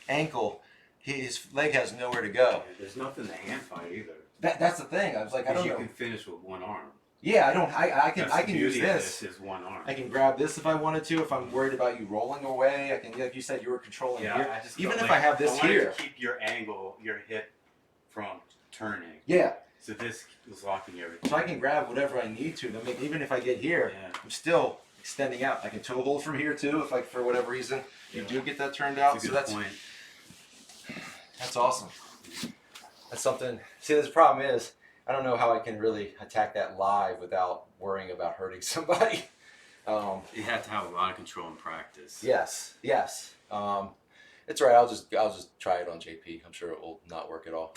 ankle, his leg has nowhere to go. There's nothing to hand fight either. That's the thing. I was like, I don't know. You can finish with one arm. Yeah, I don't. I That's can the use beauty of this. Is one arm. I can grab this if I wanted to. If I'm worried about you rolling away, I can. Like you said, you were controlling here. I just Even felt if like I have this I wanted here. to keep your angle, your hip from turning. Yeah. So this was locking everything. So I can grab whatever I need to make. Even if I get here, Yeah. I'm still extending out. I can toe hold from here too, if like for whatever reason you do get that turned out. That's a So good that's point. that's awesome. That's something. See, the problem is I don't know how I can really attack that live without worrying about hurting somebody. You have to have a lot of control in practice. Yes, yes. It's all right. I'll just try it on JP. I'm sure it will not work at all.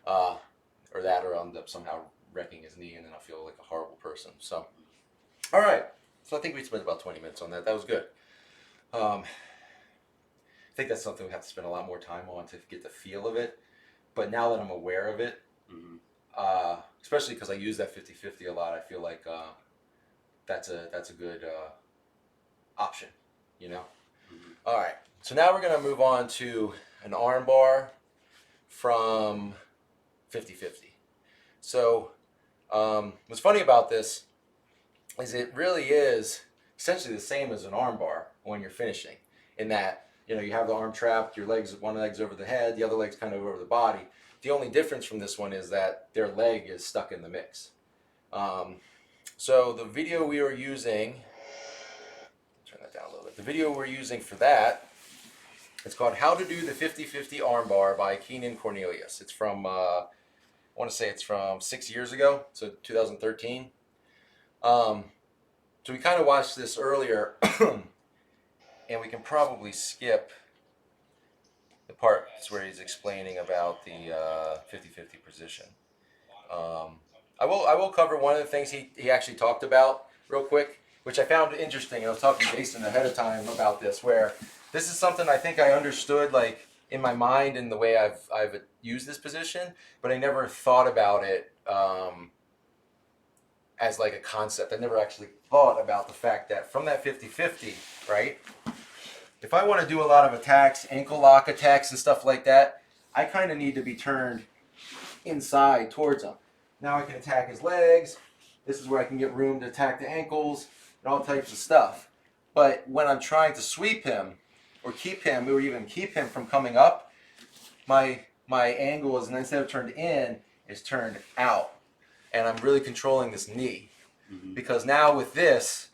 Or that, or I'll end up somehow wrecking his knee, and then I'll feel like a horrible person. So, all right. So I think we spent about 20 minutes on that. That was good. I think that's something we have to spend a lot more time on to get the feel of it. But now that I'm aware of it, especially because I use that 50-50 a lot, I feel like that's a good option, you know? All right, so now we're going to move on to an arm bar from 50-50. So what's funny about this is it really is essentially the same as an arm bar when you're finishing, in that, you know, you have the arm trapped, your legs, one leg's over the head, the other leg's kind of over the body. The only difference from this one is that their leg is stuck in the mix. So the video we were using, turn that down a little bit. The video we're using for that, it's called How to Do the 50-50 Armbar by Keenan Cornelius. It's from, I want to say it's from 6 years ago, so 2013. So we kind of watched this earlier, and we can probably skip the part where he's explaining about the 50-50 position. I will cover one of the things he actually talked about real quick, which I found interesting. I was talking to Jason ahead of time about this, where this is something I think I understood like in my mind in the way I've used this position, but I never thought about it as like a concept. I never actually thought about the fact that from that 50-50, right? If I want to do a lot of attacks, ankle lock attacks and stuff like that, I kind of need to be turned inside towards him. Now I can attack his legs. This is where I can get room to attack the ankles and all types of stuff. But when I'm trying to sweep him or keep him, or even keep him from coming up, my angle is, instead of turned in, is turned out. And I'm really controlling this knee. Because now with this,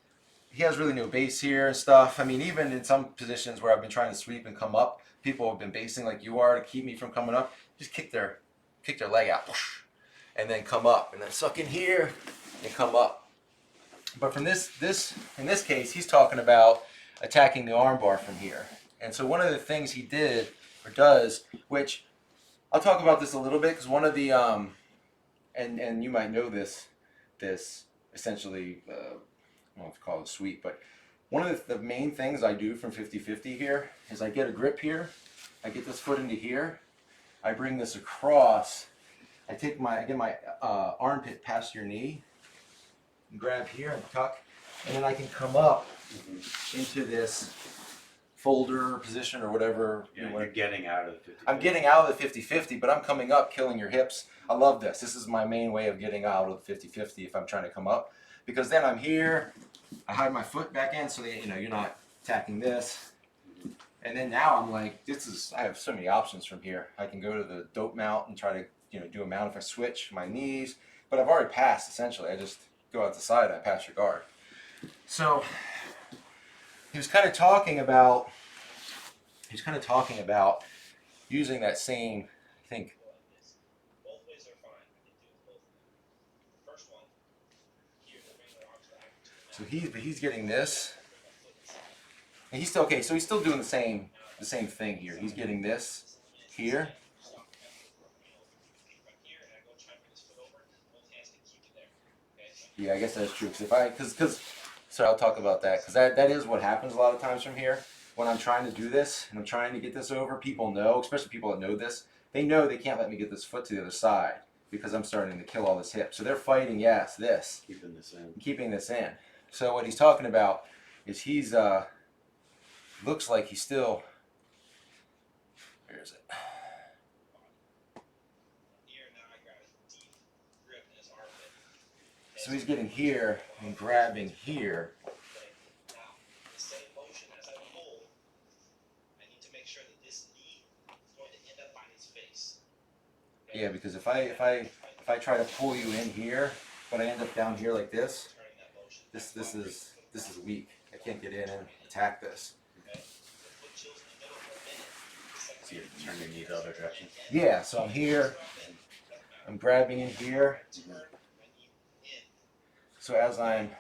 he has really no base here and stuff. I mean, even in some positions where I've been trying to sweep and come up, people have been basing like you are to keep me from coming up. Just kick their leg out, and then come up, and then suck in here and come up. But from this in this case, he's talking about attacking the arm bar from here. And so one of the things he did or does, which I'll talk about this a little bit, because one of the and you might know this essentially. I don't know if to call it a sweep, but one of the main things I do from 50-50 here is I get a grip here, I get this foot into here, I bring this across, I get my armpit past your knee, and grab here and tuck, and then I can come up into this folder position or whatever. Yeah, you're getting out of the 50-50. I'm getting out of the 50-50, but I'm coming up, killing your hips. I love this. This is my main way of getting out of the 50-50 if I'm trying to come up. Because then I'm here, I hide my foot back in so that, you know, you're not attacking this. And then now I'm like, I have so many options from here. I can go to the dope mount and try to, you know, do a mount if I switch my knees. But I've already passed, essentially. I just go out the side, I pass your guard. So he was kind of talking about using that same, I think. So he's getting this, and he's still okay. So he's still doing the same thing here. He's getting this here. So So I'll talk about that because that is what happens a lot of times from here. When I'm trying to do this and I'm trying to get this over, people know, especially people that know this, they know they can't let me get this foot to the other side because I'm starting to kill all this hip. So they're fighting, yes, this. Keeping this in. Keeping this in. So what he's talking about is he's, looks like he's still, where is it? So he's getting here and grabbing here. Yeah, because if I try to pull you in here, but I end up down here like this, this is weak. I can't get in and attack this. So you turn your knee the other direction. Yeah, so I'm here. I'm grabbing in here. So as I'm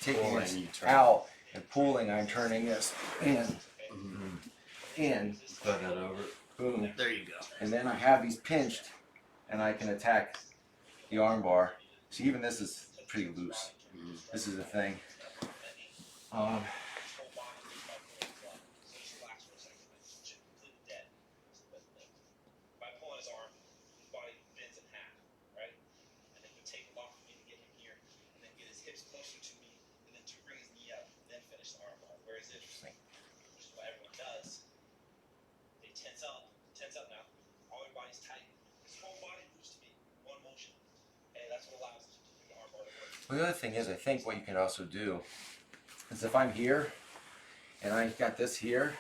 taking this out and pulling, I'm turning this in, in. Put that over. Boom. There you go. And then I have these pinched, and I can attack the arm bar. So even this is pretty loose. This is the thing. Well, the other thing is, I think what you can also do is if I'm here and I got this here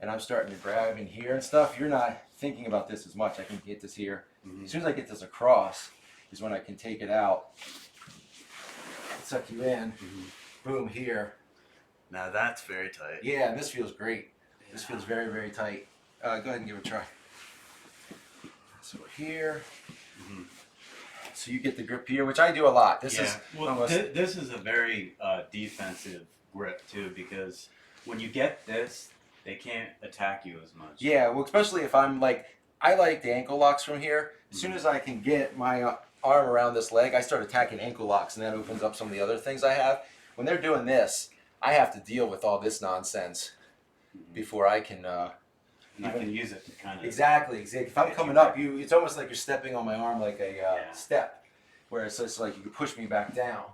and I'm starting to grab in here and stuff, you're not thinking about this as much. I can get this here. As soon as I get this across is when I can take it out, suck you in, boom, here. Now that's very tight. Yeah, and this feels great. This feels very, very tight. Go ahead and give it a try. So here. So you get the grip here, which I do a lot. This is well, almost, this is a very defensive grip too, because when you get this, they can't attack you as much. yeah, well, especially if I'm like, I like the ankle locks from here. As soon as I can get my arm around this leg, I start attacking ankle locks, and that opens up some of the other things I have. When they're doing this, I have to deal with all this nonsense before I can. And I can use it to kind of Exactly. If I'm coming up, it's almost like you're stepping on my arm like a step, where it's just like you can push me back down.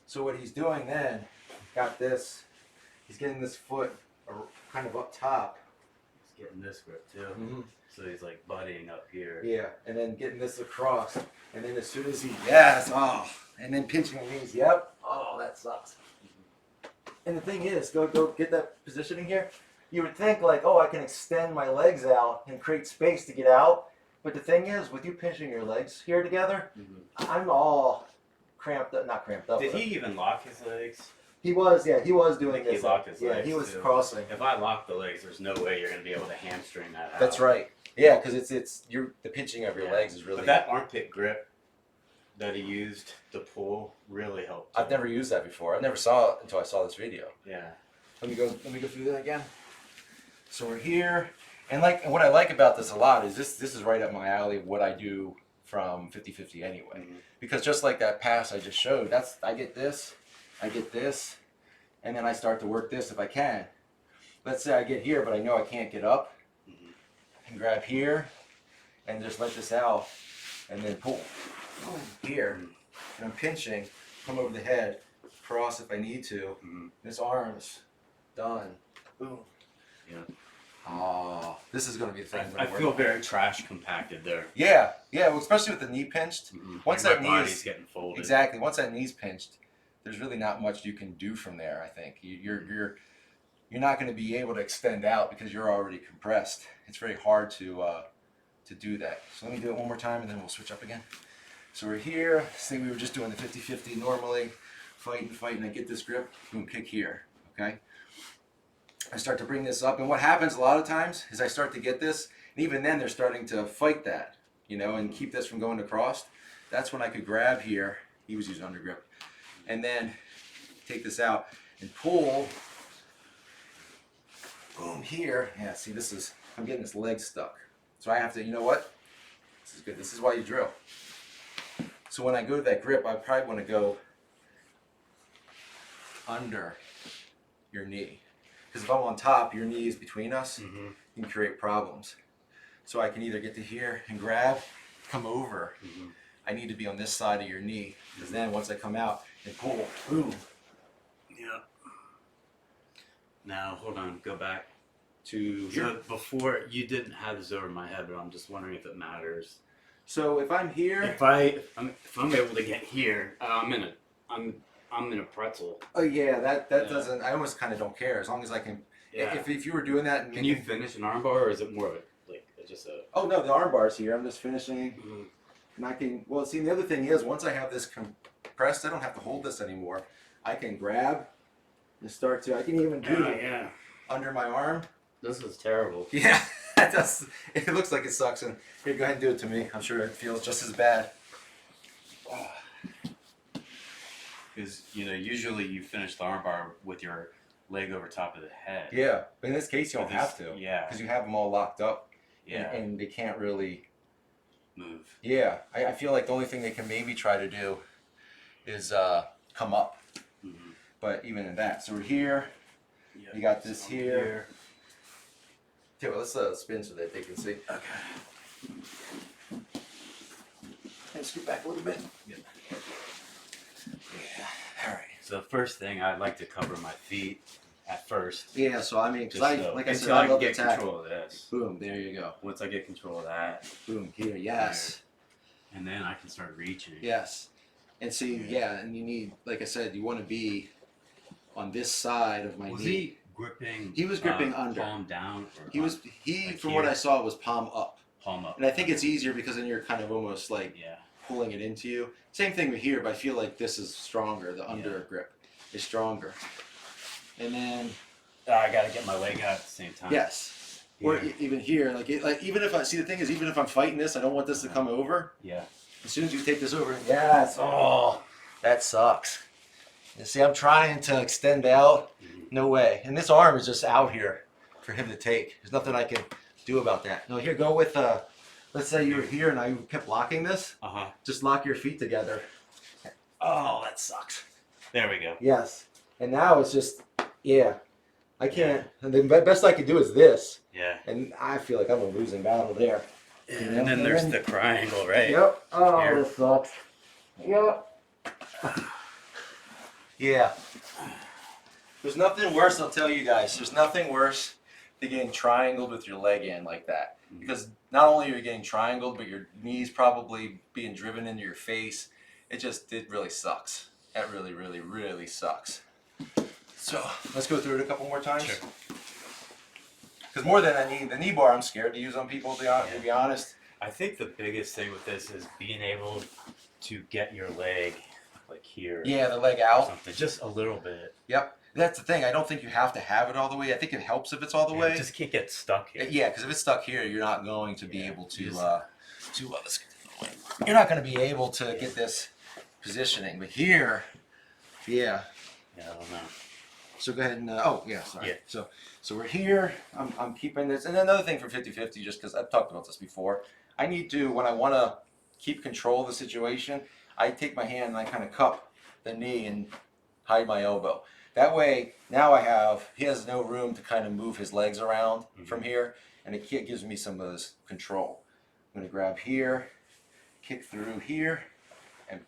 So what he's doing then, got this, he's getting this foot kind of up top. He's getting this grip too. So he's like buddying up here. Yeah, and then getting this across, and then as soon as he, and then pinching the knees, that sucks. And the thing is, go get that positioning here. You would think like, oh, I can extend my legs out and create space to get out. But the thing is, with you pinching your legs here together, I'm all cramped up, not cramped up. Did he even lock his legs? He was doing He this. locked his legs. Yeah, he was too. crossing. If I lock the legs, there's no way you're going to be able to hamstring that out. That's right. Yeah, because the pinching of your legs is really. But that armpit grip that he used to pull really helped. I've never used that before. I never saw it until I saw this video. Yeah. Let me go through that again. So we're here, and what I like about this a lot is this is right up my alley of what I do from 50-50 anyway. Because just like that pass I just showed, I get this, and then I start to work this if I can. Let's say I get here, but I know I can't get up, and grab here, and just let this out, and then pull. Boom, here, and I'm pinching, come over the head, cross if I need to. This arm's done. Boom. Yeah. Oh, this is going to be the thing. I feel very trash compacted there. Yeah, well, especially with the knee pinched. Once like that my knee body's is getting folded. exactly, once that knee's pinched, there's really not much you can do from there. I think you're not going to be able to extend out because you're already compressed. It's very hard to do that. So let me do it one more time, and then we'll switch up again. So we're here. Say we were just doing the 50-50 normally, fighting. I get this grip, boom, kick here. Okay. I start to bring this up, and what happens a lot of times is I start to get this, and even then they're starting to fight that, and keep this from going across. That's when I could grab here. He was using under grip, and then take this out and pull. Boom, here. Yeah, see, I'm getting this leg stuck. So I have to, you know what? This is good. This is why you drill. So when I go to that grip, I probably want to go under your knee. Because if I'm on top, your knee is between us, Mm-hmm. you can create problems. So I can either get to here and grab, come over. Mm-hmm. I need to be on this side of your knee, because then once I come out and pull, boom. Yeah. Now hold on, go back. To here. So before you didn't have this over my head, but I'm just wondering if it matters. So if I'm here, If I'm able to get here, I'm in a pretzel. oh yeah, that Yeah. doesn't. I almost kind of don't care as long as I can. Yeah. If you were doing that, and Can you finish an armbar, or is it more of a, like just a? Oh no, the arm bar's here. I'm just finishing, Mhm. and I can. Well, see, the other thing is, once I have this compressed, I don't have to hold this anymore. I can grab and start to. I can even do it Yeah. under my arm. This is terrible. Yeah, that does. It looks like it sucks. And here, go ahead and do it to me. I'm sure it feels just as bad. Because usually you finish the armbar with your leg over top of the head. Yeah, but in this case, you don't But this- have to. yeah. Because you have them all locked up. Yeah. And they can't really. Move. Yeah, I feel like the only thing they can maybe try to do is come up. Mm-hmm. But even in that, so we're here. Yeah. You got this So here. Okay, well, let's spin so that they can see. Okay. And scoot back a little bit. Yeah. Yeah. All right. So the first thing, I'd like to cover my feet at first. Yeah. So I mean, because Just so, like I said, until I can love get the tack. control of this. Boom. There you go. Once I get control of that, Boom. Here. Yes. and then I can start reaching. Yes. And see, yeah, and you need, like I said, you want to be on this side of my Was knee. he gripping? He was gripping under. Palm down. Or He was like from here? what I saw was palm up, palm up. and I think it's easier because then you're kind of almost like Yeah. pulling it into you. Same thing with here, but I feel like this is stronger. The under Yeah. grip is stronger. And then I got to get my leg out at the same time. yes, or Here. even here, like even if I see the thing is even if I'm fighting this, I don't want this to come over. Yeah. As soon as you take this over, yes. Oh, that sucks. You see, I'm trying to extend out. No way. And this arm is just out here for him to take. There's nothing I can do about that. No, here, go with, let's say you were here and I kept locking this. Uh-huh. Just lock your feet together. Oh, that sucks. There we go. Yes. And now it's just, yeah. I can't. And the best I can do is this. Yeah. And I feel like I'm a losing battle there. And then there's the triangle, right? Yep. Oh, Here. this sucks. Yep. Yeah. There's nothing worse, I'll tell you guys. There's nothing worse than getting triangled with your leg in like that. Because not only are you getting triangled, but your knees probably being driven into your face. It really sucks. That really, really, really sucks. So let's go through it a couple more times. Sure. Because more than the knee bar, I'm scared to use on people. To be honest. I think the biggest thing with this is being able to get your leg like here. Yeah, the leg Or out. something. Just a little bit. Yep. That's the thing. I don't think you have to have it all the way. I think it helps if it's all the way. Just can't get stuck here. Yeah, because if it's stuck here, you're not going to be able to. You just- Let's get it away. You're not going to be able to get this positioning. But here, yeah. Yeah, I don't know. So go ahead and. Oh yeah, sorry. Yeah. So we're here. I'm keeping this. And another thing for 50-50, just because I've talked about this before, I need to when I want to keep control of the situation, I take my hand and I kind of cup the knee and hide my elbow. That way, now he has no room to kind of move his legs around from here, and it gives me some of this control. I'm going to grab here, kick through here, and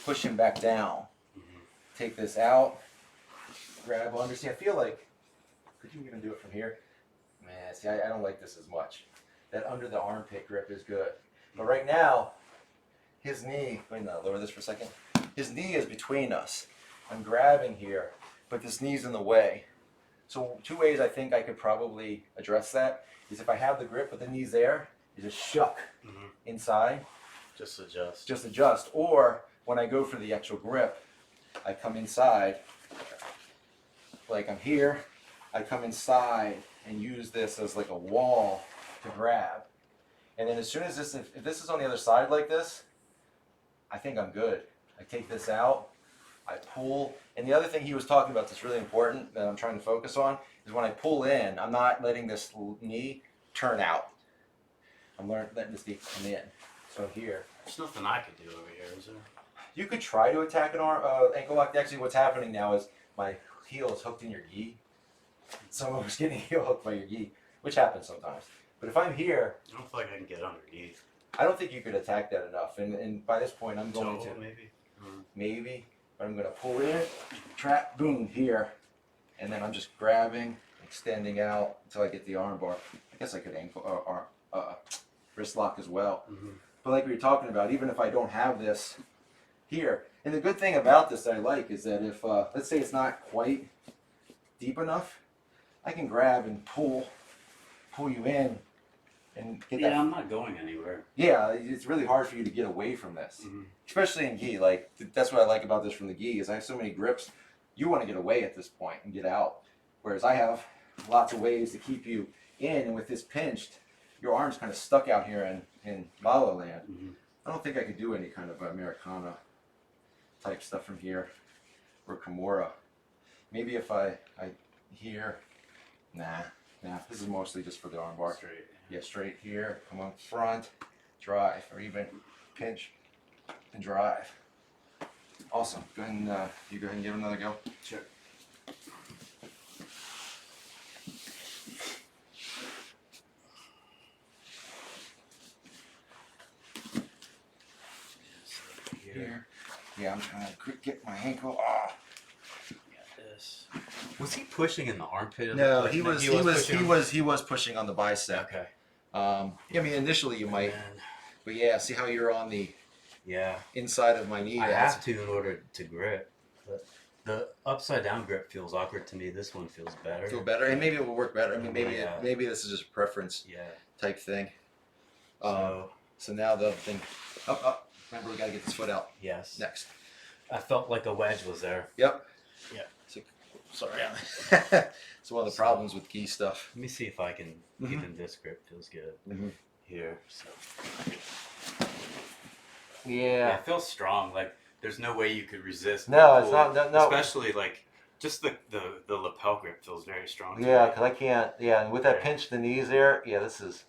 push him back down. Take this out, grab under. See, I feel like, could you even do it from here? Man, see, I don't like this as much. That under the armpit grip is good. But right now, his knee, let me lower this for a second. His knee is between us. I'm grabbing here, but this knee's in the way. So two ways I think I could probably address that is if I have the grip but the knee's there, you just shuck inside, Just adjust. just adjust. Or when I go for the actual grip, I come inside, like I'm here, I come inside and use this as like a wall to grab. And then as soon as this, if this is on the other side like this, I think I'm good. I take this out, I pull, and the other thing he was talking about that's really important that I'm trying to focus on is when I pull in, I'm not letting this knee turn out. I'm letting this knee come in. So here. There's nothing I could do over here, is there? You could try to attack an ankle lock. Actually, what's happening now is my heel is hooked in your gi, someone was getting heel hooked by your gi, which happens sometimes. But if I'm here, I don't feel like I can get underneath. I don't think you could attack that enough. And by this point, I'm going Toe, to maybe. but I'm going to pull in, trap, boom, here, and then I'm just grabbing, extending out until I get the arm bar. I guess I could ankle wrist lock as well. But like we were talking about, even if I don't have this here, and the good thing about this that I like is that if let's say it's not quite deep enough, I can grab and pull you in and get that. Yeah, I'm not going anywhere. Yeah, it's really hard for you to get away from this, especially in gi. Like that's what I like about this from the gi is I have so many grips. You want to get away at this point and get out, whereas I have lots of ways to keep you in. And with this pinched, your arm's kind of stuck out here in La La Land. I don't think I could do any kind of Americana type stuff from here or Kimura. Maybe if I here, nah. This is mostly just for the arm bar. Straight. Yeah, straight here, come on front, drive, or even pinch and drive. Awesome. Go ahead and you go ahead and give it another go. Sure. Here. Yeah, I'm trying to get my ankle. Ah. This. Was he pushing in the armpit? Of No, the he was pushing on the bicep. Okay. I mean, initially you might, but yeah, see how you're on the inside of my knee. I have to in order to grip. But the upside down grip feels awkward to me. This one feels better. Feel better, and maybe it will work better. I mean, maybe this is just a preference type thing. So now the other thing, up. Remember, we gotta get this foot out. Yes. Next. I felt like a wedge was there. Yep. Yeah. Sorry. It's one of the problems with gi stuff. Let me see if I can even this grip feels good here. So. Yeah. It feels strong. Like there's no way you could resist. No, the it's pull. not. No. Especially like just the lapel grip feels very strong. to Yeah, me. because I can't. Yeah, and with that pinch to the knees there, yeah, this is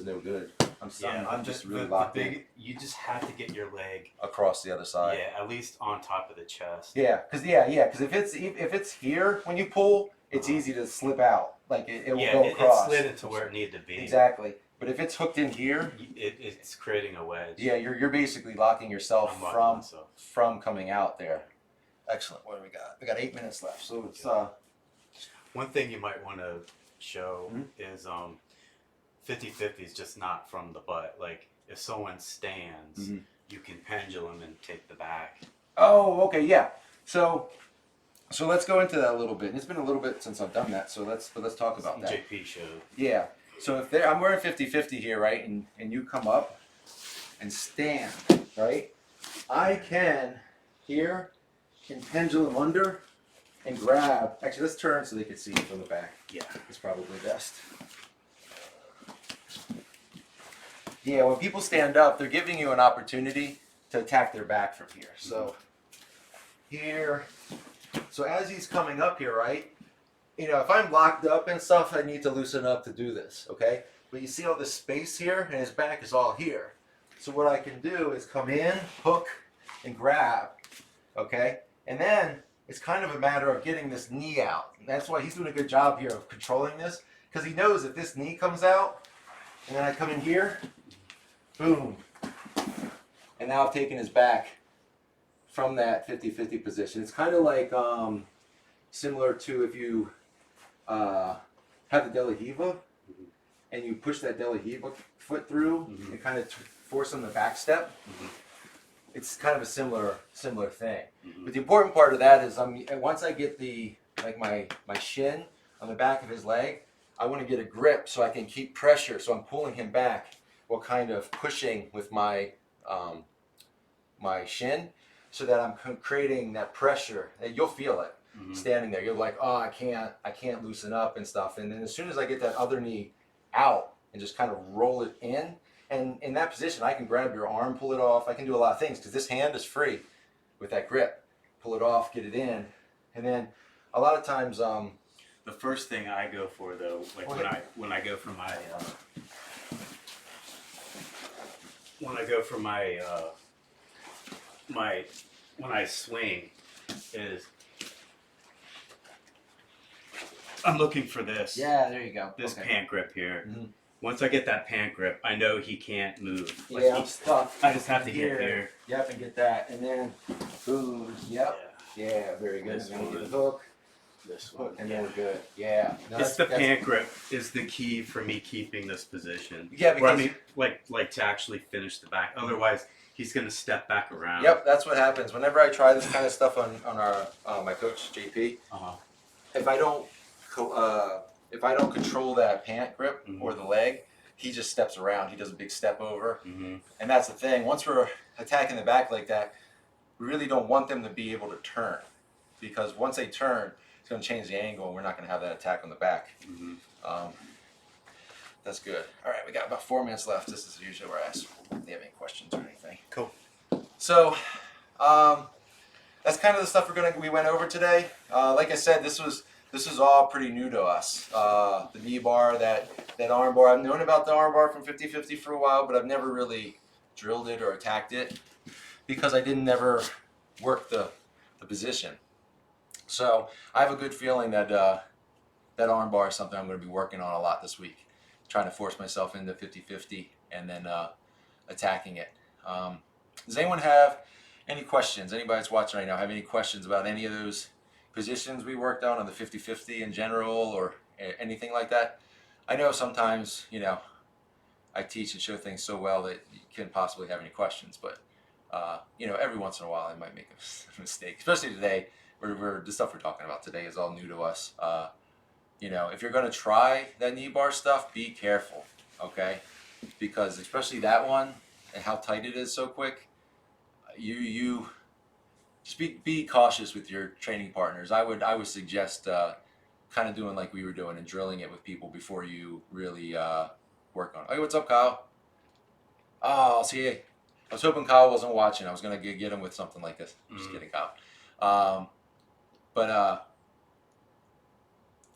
no good. I'm just really locked in You just have to get your leg across the other side. Yeah, at least on top of the chest. Yeah, because if it's here when you pull, it's easy to slip out. Like it will go across. It slid into where it needed to be. Exactly. But if it's hooked in here, it's creating a wedge. Yeah, you're basically locking yourself from coming out there. Excellent. What do we got? We got 8 minutes left. So it's One thing you might want to show is 50-50 is just not from the butt. Like if someone stands, you can pendulum and take the back. Oh, okay, yeah. So let's go into that a little bit. And it's been a little bit since I've done that, so let's talk about that. JP showed. Yeah. So if I'm wearing 50-50 here, right, and you come up and stand, right, I can pendulum under and grab. Actually, let's turn so they can see it from the back. Yeah, it's probably best. Yeah, when people stand up, they're giving you an opportunity to attack their back from here. So here, so as he's coming up here, right, you know, if I'm locked up and stuff, I need to loosen up to do this, okay? But you see all this space here, and his back is all here. So what I can do is come in, hook, and grab, okay? And then it's kind of a matter of getting this knee out. And that's why he's doing a good job here of controlling this, because he knows if this knee comes out, and then I come in here, boom. And now I've taken his back from that 50-50 position. It's kind of like similar to if you have the De La Hiva and you push that De La Hiva foot through and kind of force on the back step. It's kind of a similar thing. But the important part of that is once I get my shin on the back of his leg, I want to get a grip so I can keep pressure. So I'm pulling him back while kind of pushing with my my shin, so that I'm creating that pressure. And you'll feel it standing there. You're like, oh, I can't loosen up and stuff. And then as soon as I get that other knee out and just kind of roll it in, and in that position, I can grab your arm, pull it off. I can do a lot of things because this hand is free with that grip. Pull it off, get it in, and then a lot of times. The first thing I go for though, like when I go for my when I swing, is I'm looking for this. Yeah, there you go. This Okay. pant grip here. Mhm. Once I get that pant grip, I know he can't move. Like, Yeah, I'm stuck. I just have to here. get here. Yep, and get that, and then boom. Yep. Yeah, very good. This And then we get one. the hook, This one. and then we're good. Yeah. No, It's the that's- pant grip is the key for me keeping this position. Yeah, Where I because mean, like to actually finish the back. Otherwise, he's gonna step back around. yep, that's what happens whenever I try this kind of stuff on our my coach JP. Uh-huh. If I don't control that pant grip or the leg, he just steps around. He does a big step over, Mm-hmm. and that's the thing. Once we're attacking the back like that, we really don't want them to be able to turn, because once they turn, it's going to change the angle, and we're not going to have that attack on the back. Mm-hmm. That's good. All right, we got about 4 minutes left. This is usually where I ask if they have any questions or anything. Cool. So, that's kind of the stuff we went over today. Like I said, this is all pretty new to us. The knee bar, that arm bar. I've known about the arm bar from 50-50 for a while, but I've never really drilled it or attacked it because I didn't ever work the position. So I have a good feeling that that arm bar is something I'm going to be working on a lot this week, trying to force myself into 50-50 and then attacking it. Does anyone have any questions? Anybody that's watching right now have any questions about any of those positions we worked on the 50-50 in general or anything like that? I know sometimes, I teach and show things so well that you can't possibly have any questions, but every once in a while I might make a mistake, especially today where the stuff we're talking about today is all new to us. If you're going to try that knee bar stuff, be careful, okay? Because especially that one and how tight it is so quick, you just be cautious with your training partners. I would suggest kind of doing like we were doing and drilling it with people before you really work on it. Hey, what's up, Kyle? Oh, I'll see you. I was hoping Kyle wasn't watching. I was gonna get him with something like this. Just kidding, Kyle.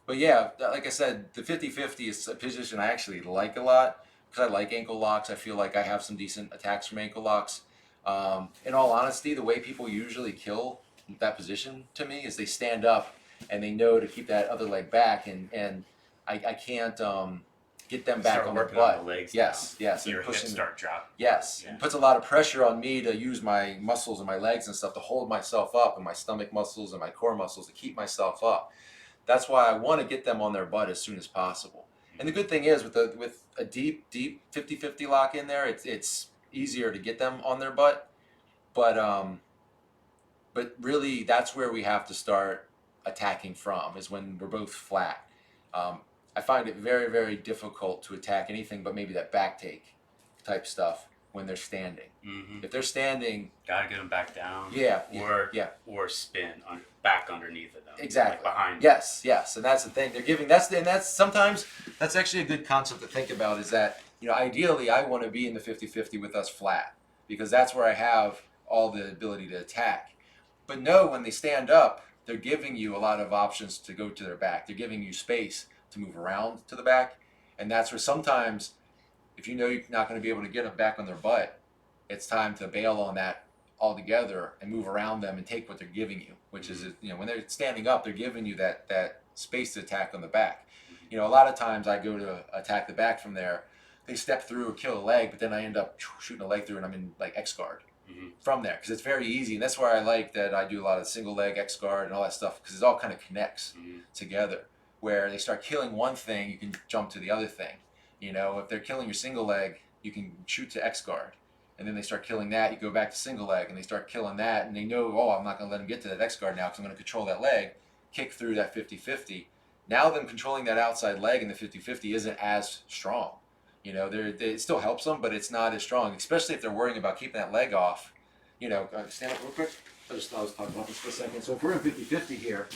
But yeah, like I said, the 50-50 is a position I actually like a lot because I like ankle locks. I feel like I have some decent attacks from ankle locks. In all honesty, the way people usually kill that position to me is they stand up and they know to keep that other leg back, and I can't get them back Start on their working on butt. the legs Yes, down. yes, Your and hips pushing. start dropping. Yes, Yeah. it puts a lot of pressure on me to use my muscles and my legs and stuff to hold myself up, and my stomach muscles and my core muscles to keep myself up. That's why I want to get them on their butt as soon as possible. And the good thing is with a deep 50-50 lock in there, it's easier to get them on their butt. But really, that's where we have to start attacking from, is when we're both flat. I find it very, very difficult to attack anything but maybe that back take type stuff when they're standing. Mm-hmm. If they're standing, Gotta get them back down. Or spin back underneath of them. exactly. Like behind. Yes, yes, and that's the thing. They're giving that's sometimes that's actually a good concept to think about. Is that ideally I want to be in the 50-50 with us flat because that's where I have all the ability to attack. But no, when they stand up, they're giving you a lot of options to go to their back. They're giving you space to move around to the back, and that's where sometimes if you're not going to be able to get them back on their butt, it's time to bail on that altogether and move around them and take what they're giving you, which is when they're standing up, they're giving you that space to attack on the back. A lot of times I go to attack the back from there, they step through or kill a leg, but then I end up shooting a leg through and I'm in like X guard from there because it's very easy, and that's where I like that I do a lot of single leg X guard and all that stuff because it all kind of connects together. Where they start killing one thing, you can jump to the other thing. If they're killing your single leg, you can shoot to X guard. And then they start killing that, you go back to single leg, and they start killing that, and they know, I'm not going to let them get to that X guard now because I'm going to control that leg, kick through that 50-50. Now them controlling that outside leg in the 50-50 isn't as strong. It still helps them, but it's not as strong, especially if they're worrying about keeping that leg off. Stand up real quick. I was talking about this for a second. So if we're in 50-50 here,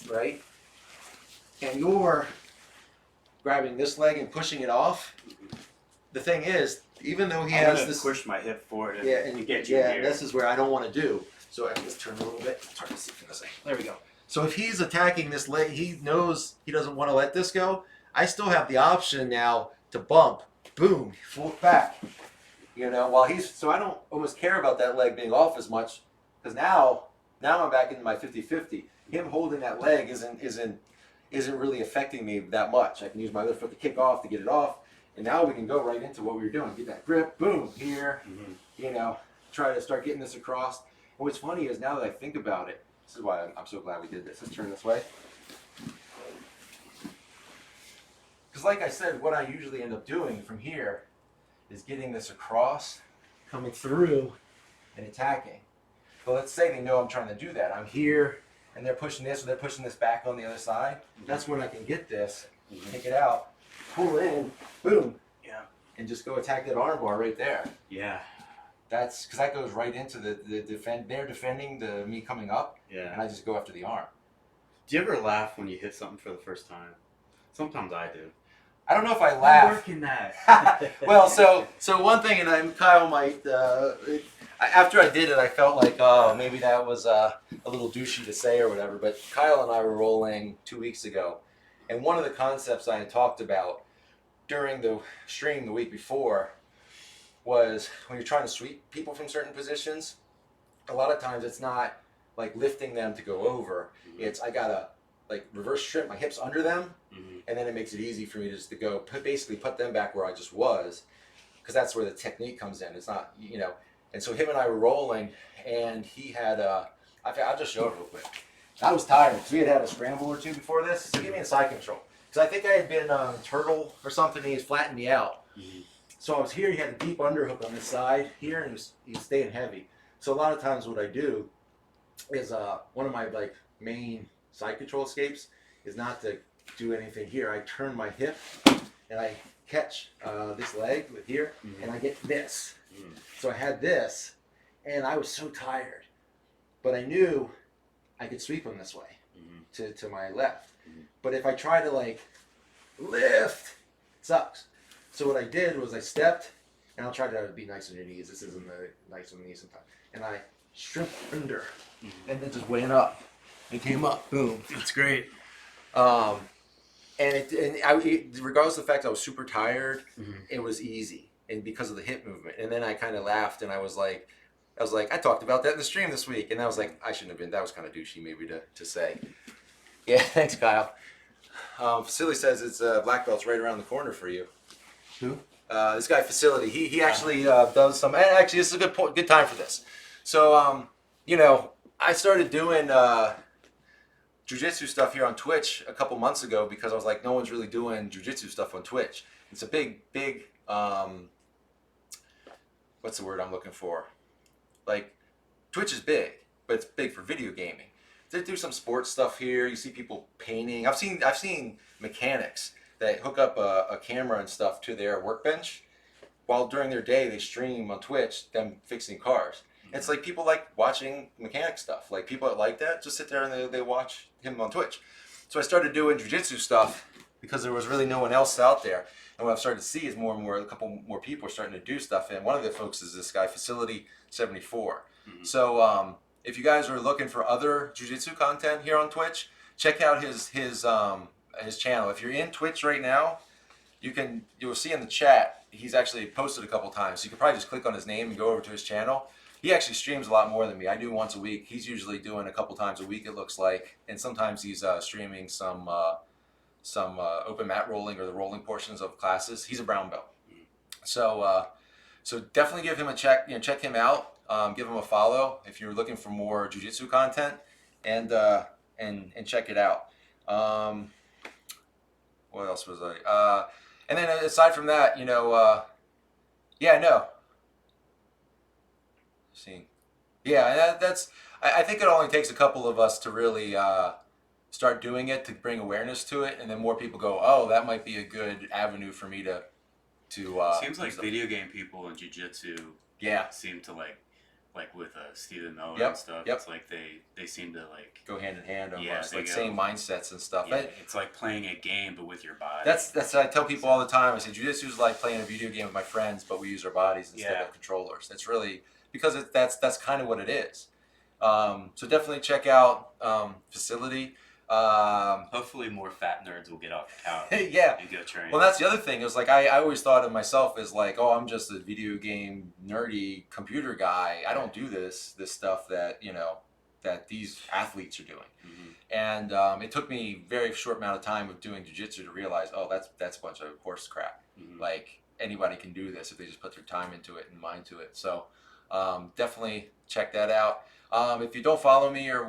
right, and you're grabbing this leg and pushing it off, the thing is, even though he I'm has gonna this, push my hip forward and get you yeah, here. this is where I don't want to do. So I can just turn a little bit. It's hard to see from this thing. There we go. So if he's attacking this leg, he knows he doesn't want to let this go. I still have the option now to bump, boom, full back. So I don't almost care about that leg being off as much because now I'm back into my 50-50. Him holding that leg isn't isn't really affecting me that much. I can use my other foot to kick off, to get it off. And now we can go right into what we were doing. Get that grip, boom, here, you know, try to start getting this across. And what's funny is now that I think about it, this is why I'm so glad we did this. Let's turn this way. Because like I said, what I usually end up doing from here is getting this across, coming through, and attacking. But let's say they know I'm trying to do that. I'm here, and they're pushing this, or they're pushing this back on the other side. That's when I can get this, take it out, pull in, boom, and just go attack that arm bar right there. Yeah. That's because that goes right into the defend. They're defending me coming up, and I just go after the arm. Do you ever laugh when you hit something for the first time? Sometimes I do. I don't know if I I'm laugh. working that. Well, so one thing, and Kyle might. After I did it, I felt like, oh, maybe that was a little douchey to say or whatever. But Kyle and I were rolling 2 weeks ago, and one of the concepts I had talked about during the stream the week before was when you're trying to sweep people from certain positions, a lot of times it's not like lifting them to go over. It's I gotta like reverse strip my hips under them, and then it makes it easy for me just to go basically put them back where I just was, because that's where the technique comes in. It's not, you know. And so him and I were rolling, and he had I'll just show it real quick. I was tired because we had a scramble or two before this. So give me a side control, because I think I had been turtle or something. And he was flattening me out. So I was here. He had a deep underhook on this side here, and he was staying heavy. So a lot of times what I do is one of my like main side control escapes is not to do anything here. I turn my hip and I catch this leg with here, and I get this. So I had this, and I was so tired, but I knew I could sweep him this way to my left. But if I try to like lift, it sucks. So what I did was I stepped, and I'll try to be nice on your knees. This isn't nice on the knees sometimes. And I stripped under, and then just went up, and came up, boom. That's great. Regardless of the fact I was super tired, it was easy, and because of the hip movement. And then I kind of laughed, and I was like, I talked about that in the stream this week, and I was like, I shouldn't have been. That was kind of douchey, maybe to say. Yeah, thanks, Kyle. Facility says it's black belt's right around the corner for you. Who? This guy Facility. He actually does some. And actually, this is a good time for this. So you know, I started doing jiu-jitsu stuff here on Twitch a couple months ago because I was like, no one's really doing jiu-jitsu stuff on Twitch. It's a big what's the word I'm looking for? Like, Twitch is big, but it's big for video gaming. They do some sports stuff here. You see people painting. I've seen mechanics that hook up a camera and stuff to their workbench, while during their day they stream on Twitch them fixing cars. It's like people like watching mechanic stuff. Like people that like that just sit there and they watch him on Twitch. So I started doing jiu-jitsu stuff because there was really no one else out there. And what I've started to see is a couple more people are starting to do stuff. And one of the folks is this guy, Facility 74. So if you guys are looking for other jiu-jitsu content here on Twitch, check out his channel. If you're in Twitch right now, you'll see in the chat he's actually posted a couple times. So you can probably just click on his name and go over to his channel. He actually streams a lot more than me. I do once a week. He's usually doing a couple times a week, it looks like, and sometimes he's streaming some open mat rolling or the rolling portions of classes. He's a brown belt, so definitely give him a check. Check him out. Give him a follow if you're looking for more jiu-jitsu content, and check it out. What else was I? And then aside from that, that's. I think it only takes a couple of us to really start doing it, to bring awareness to it, and then more people go, oh, that might be a good avenue for me to. Seems like video game people in jiu-jitsu seem to like with Stephen Miller and stuff. It's like they seem to like go hand in hand almost, like same mindsets and stuff. Yeah, it's like playing a game but with your body. That's what I tell people all the time. I say jiu-jitsu is like playing a video game with my friends, but we use our bodies instead of controllers. It's really because that's kind of what it is. So definitely check out Facility. Hopefully more fat nerds will get off the couch and go train. Well, that's the other thing. It was like I always thought of myself as like, oh, I'm just a video game nerdy computer guy. I don't do this stuff that that these athletes are doing. Mhm. And it took me a very short amount of time of doing jiu-jitsu to realize, oh, that's a bunch of horse crap. Mhm. Like, anybody can do this if they just put their time into it and mind to it. So definitely check that out. If you don't follow me or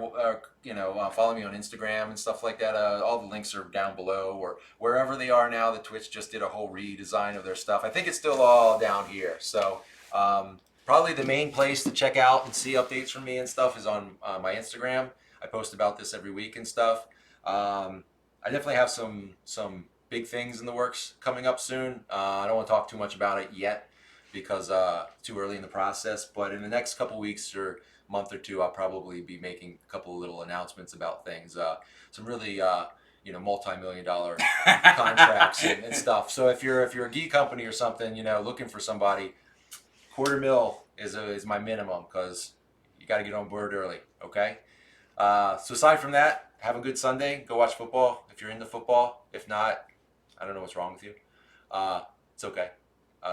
follow me on Instagram and stuff like that, all the links are down below or wherever they are now. The Twitch just did a whole redesign of their stuff. I think it's still all down here. So probably the main place to check out and see updates from me and stuff is on my Instagram. I post about this every week and stuff. I definitely have some big things in the works coming up soon. I don't want to talk too much about it yet because it's too early in the process. But in the next couple weeks or month or two, I'll probably be making a couple of little announcements about things. Some really multi-million-dollar contracts and stuff. So if you're a gi company or something, looking for somebody, $250,000 is my minimum because you got to get on board early. Okay. So aside from that, have a good Sunday. Go watch football if you're into football. If not, I don't know what's wrong with you. It's okay.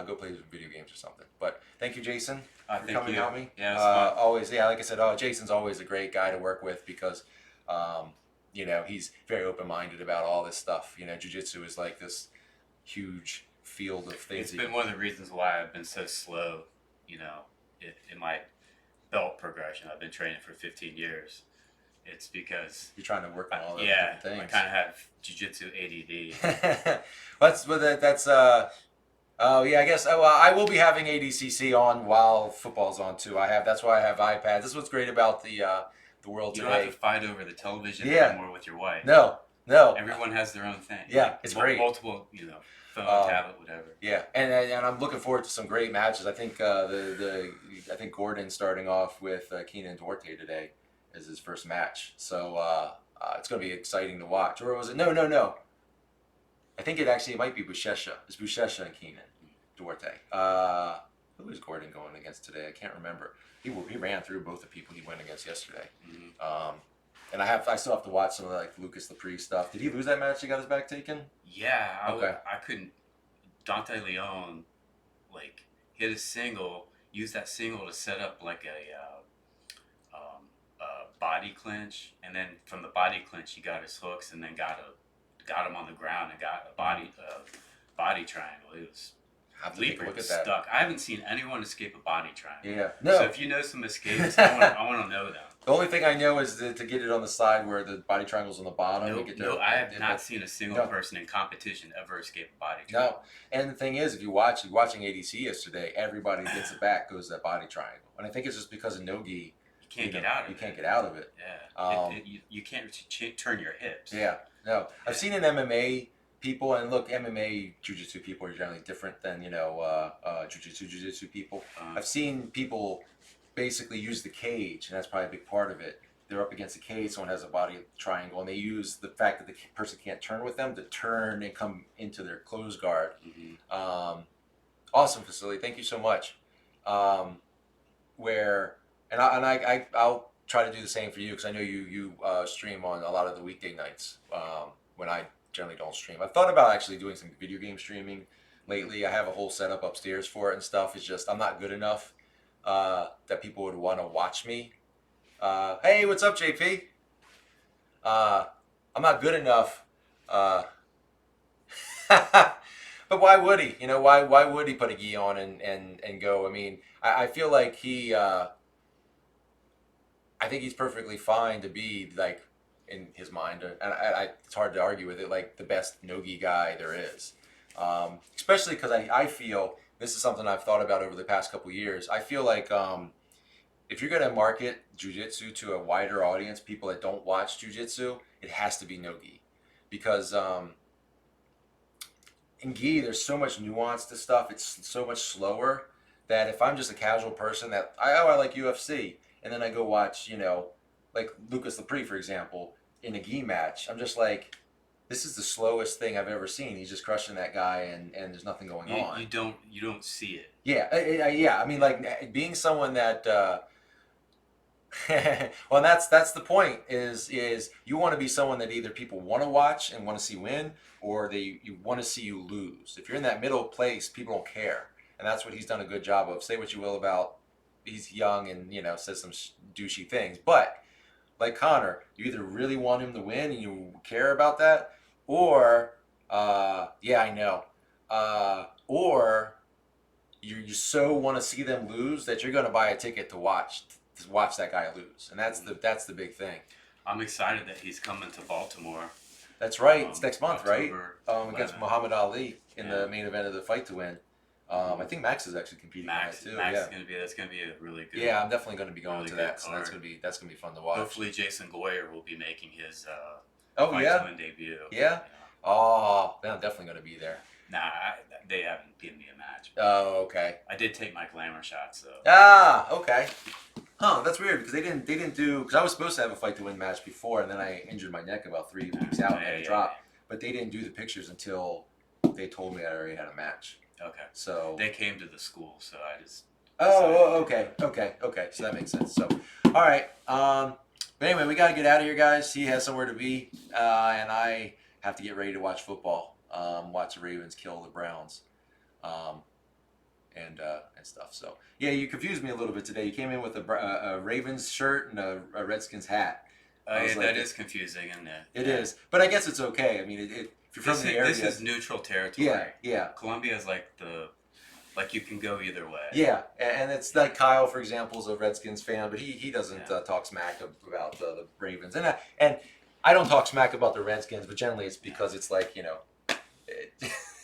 Go play some video games or something. But thank you, Jason, for Thank coming you. to help me. Yeah, it was fun. Always, like I said, Jason's always a great guy to work with because, he's very open-minded about all this stuff. Jiu-jitsu is like this huge field of things. It's been one of the reasons why I've been so slow, in my belt progression. I've been training for 15 years. It's because you're trying to work on all those yeah, different things. I kind of have jiu-jitsu ADD. I guess I will be having ADCC on while football's on too. That's why I have iPads. This is what's great about the world You today. don't have to fight over the television Yeah. anymore with your wife. No. Everyone has their own thing. Yeah, it's great. Multiple, phone, tablet, whatever. Yeah, and I'm looking forward to some great matches. I think I think Gordon's starting off with Keenan Duarte today as his first match. So it's going to be exciting to watch. Or was it? No. I think it might be Buchecha. It's Buchecha and Keenan Duarte. Who is Gordon going against today? I can't remember. He ran through both the people he went against yesterday. Mm-hmm. And I still have to watch some of the Lucas Lepre stuff. Did he lose that match? He got his back taken? Yeah. Okay. I couldn't. Dante Leon, hit a single, used that single to set up a body clinch, and then from the body clinch he got his hooks, and then got him on the ground and got a body triangle. It was. I have to take a look at that. Stuck. I haven't seen anyone escape a body triangle. Yeah. No. So if you know some escapes, I want to know them. The only thing I know is to get it on the side where the body triangle's on the bottom. I have not seen a single person in competition ever escape a body triangle. No. And the thing is, if you're watching ADC yesterday, everybody that gets it back goes to that body triangle. And I think it's just because of no-gi. You can't get out of it. You can't get out of it. Yeah. You can't turn your hips. Yeah. No. I've seen in MMA people, and look, MMA jiu-jitsu people are generally different than, jiu-jitsu people. I've seen people basically use the cage, and that's probably a big part of it. They're up against a cage, someone has a body triangle, and they use the fact that the person can't turn with them to turn and come into their closed guard. Mm-hmm. Awesome facility. Thank you so much. I'll try to do the same for you because I know you stream on a lot of the weekday nights when I generally don't stream. I've thought about actually doing some video game streaming lately. I have a whole setup upstairs for it and stuff. It's just I'm not good enough that people would want to watch me. Hey, what's up, JP? I'm not good enough. But why would he? Why would he put a gi on and go? I mean, I feel like I think he's perfectly fine to be in his mind, and it's hard to argue with it, the best no-gi guy there is. Especially because I feel, this is something I've thought about over the past couple years, I feel like if you're going to market jiu-jitsu to a wider audience, people that don't watch jiu-jitsu, it has to be no-gi. Because in gi, there's so much nuance to stuff, it's so much slower, that if I'm just a casual person that, I like UFC, and then I go watch, like Lucas Lepre, for example, in a gi match, I'm just like, this is the slowest thing I've ever seen. He's just crushing that guy, and there's nothing going on. You don't see it. Yeah, yeah. I mean, being someone that, well, that's the point. Is you want to be someone that either people want to watch and want to see win, or you want to see you lose. If you're in that middle place, people don't care, and that's what he's done a good job of. Say what you will about, he's young and says some douchey things, but like Connor, you either really want him to win and you care about that, or yeah, I know, or you so want to see them lose that you're going to buy a ticket to watch that guy lose, and that's the big thing. I'm excited that he's coming to Baltimore. That's right. It's next month, October right? Against 11th. Muhammad Ali in Yeah. the main event of the Fight to Win. I think Max is actually competing Max, in that too. Max Yeah. is that's gonna be a really good. Yeah, I'm definitely going to be going really to good that. So that's card. gonna be fun to watch. Hopefully, Jason Goyer will be making his Oh Fight yeah. to Win debut. Yeah? Oh, then I'm definitely going to be there. Nah, they haven't given me a match. Oh, okay. I did take my glamour shots though. Ah, okay. Huh, that's weird because they didn't do, because I was supposed to have a Fight to Win match before, and then I injured my neck about 3 weeks out and had to drop. But they didn't do the pictures until they told me I already had a match. Okay. So They came to the school, so I just. oh, okay. So that makes sense. So, all right. But anyway, we got to get out of here, guys. He has somewhere to be, and I have to get ready to watch football. Watch the Ravens kill the Browns, and stuff. So yeah, you confused me a little bit today. You came in with a Ravens shirt and a Redskins hat. Yeah, like, that is confusing, isn't it? It is, but I guess it's okay. I mean, if you're from the area, This is neutral territory. yeah. Columbia is like you can go either way. Yeah, and it's like Kyle, for example, is a Redskins fan, but he doesn't talk smack about the Ravens, and I don't talk smack about the Redskins, but generally it's because it's like, you know,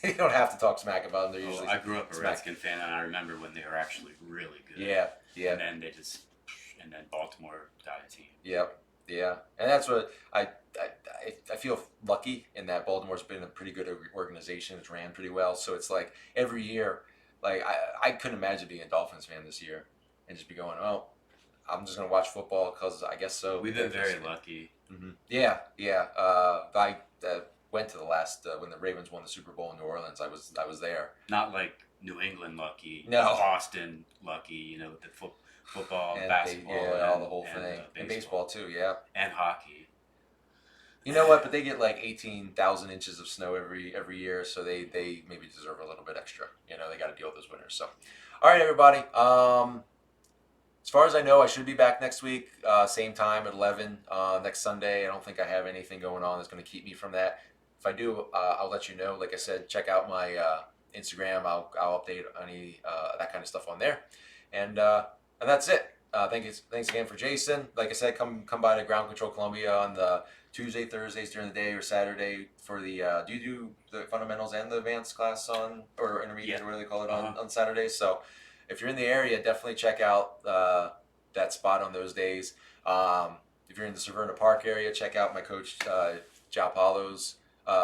you don't have to talk smack about them. They're usually I grew up a smack. Redskin fan, and I remember when they were actually really good. Yeah. And then Baltimore got a team. Yep. Yeah, and that's what I feel lucky in that Baltimore's been a pretty good organization. It's ran pretty well, so it's like every year, like I couldn't imagine being a Dolphins fan this year and just be going, oh, I'm just gonna watch football because I guess so. We've been very lucky. Mm-hmm. Yeah. I went to the last when the Ravens won the Super Bowl in New Orleans. I was there. Not like New England lucky. No. Boston lucky. You know, the football, And basketball, all the whole thing, and baseball too. Yeah. and hockey. You know what? But they get like 18,000 inches of snow every year, so they maybe deserve a little bit extra. You know, they got to deal with those winters. So, all right, everybody. As far as I know, I should be back next week, same time at 11 next Sunday. I don't think I have anything going on that's going to keep me from that. If I do, I'll let you know. Like I said, check out my Instagram. I'll update any that kind of stuff on there, and that's it. Thanks again for Jason. Like I said, come by to Ground Control Columbia on the Tuesday, Thursdays during the day, or Saturday for the. Do you do the fundamentals and the advanced class on, or intermediate, or what do they call it, on Saturdays? So if you're in the area, definitely check out that spot on those days. If you're in the Severna Park area, check out my coach Jao Paulo's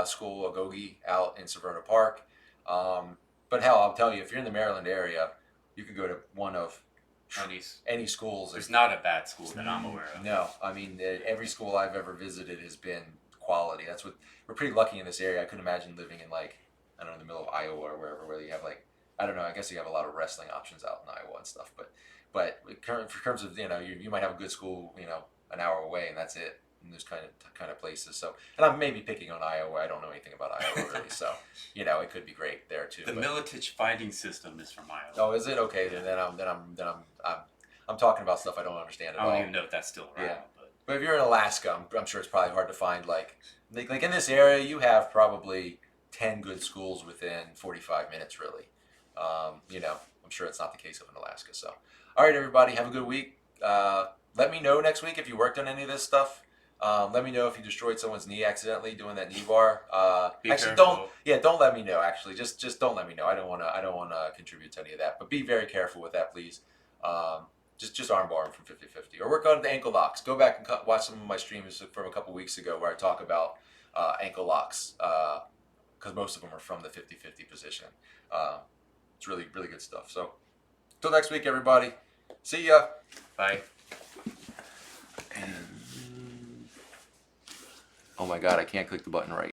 school, Agogi, out in Severna Park. But hell, I'll tell you, if you're in the Maryland area, you can go to one of any schools. There's not a bad school that I'm aware of. No, I mean every school I've ever visited has been quality. That's what we're pretty lucky in this area. I couldn't imagine living in like, I don't know, the middle of Iowa or wherever, where you have like, I don't know, I guess you have a lot of wrestling options out in Iowa and stuff. But in terms of, you know, you might have a good school, you know, an hour away, and that's it. In those kind of places. So, and I'm maybe picking on Iowa. I don't know anything about Iowa really. So, you know, it could be great there too. The Militich fighting system is from Iowa. Oh, is it? Okay, then I'm talking about stuff I don't understand at all. I don't even know if that's still around. Yeah. But if you're in Alaska, I'm sure it's probably hard to find like in this area, you have probably 10 good schools within 45 minutes, really. You know, I'm sure it's not the case up in Alaska. So, all right, everybody, have a good week. Let me know next week if you worked on any of this stuff. Let me know if you destroyed someone's knee accidentally doing that knee bar. Actually, careful. don't let me know. Actually, just don't let me know. I don't want to contribute to any of that. But be very careful with that, please. Just arm bar them from 50-50, or work on the ankle locks. Go back and watch some of my streams from a couple weeks ago where I talk about ankle locks, because most of them are from the 50-50 position. It's really, really good stuff. So, till next week, everybody. See ya. Bye. Oh my God, I can't click the button right.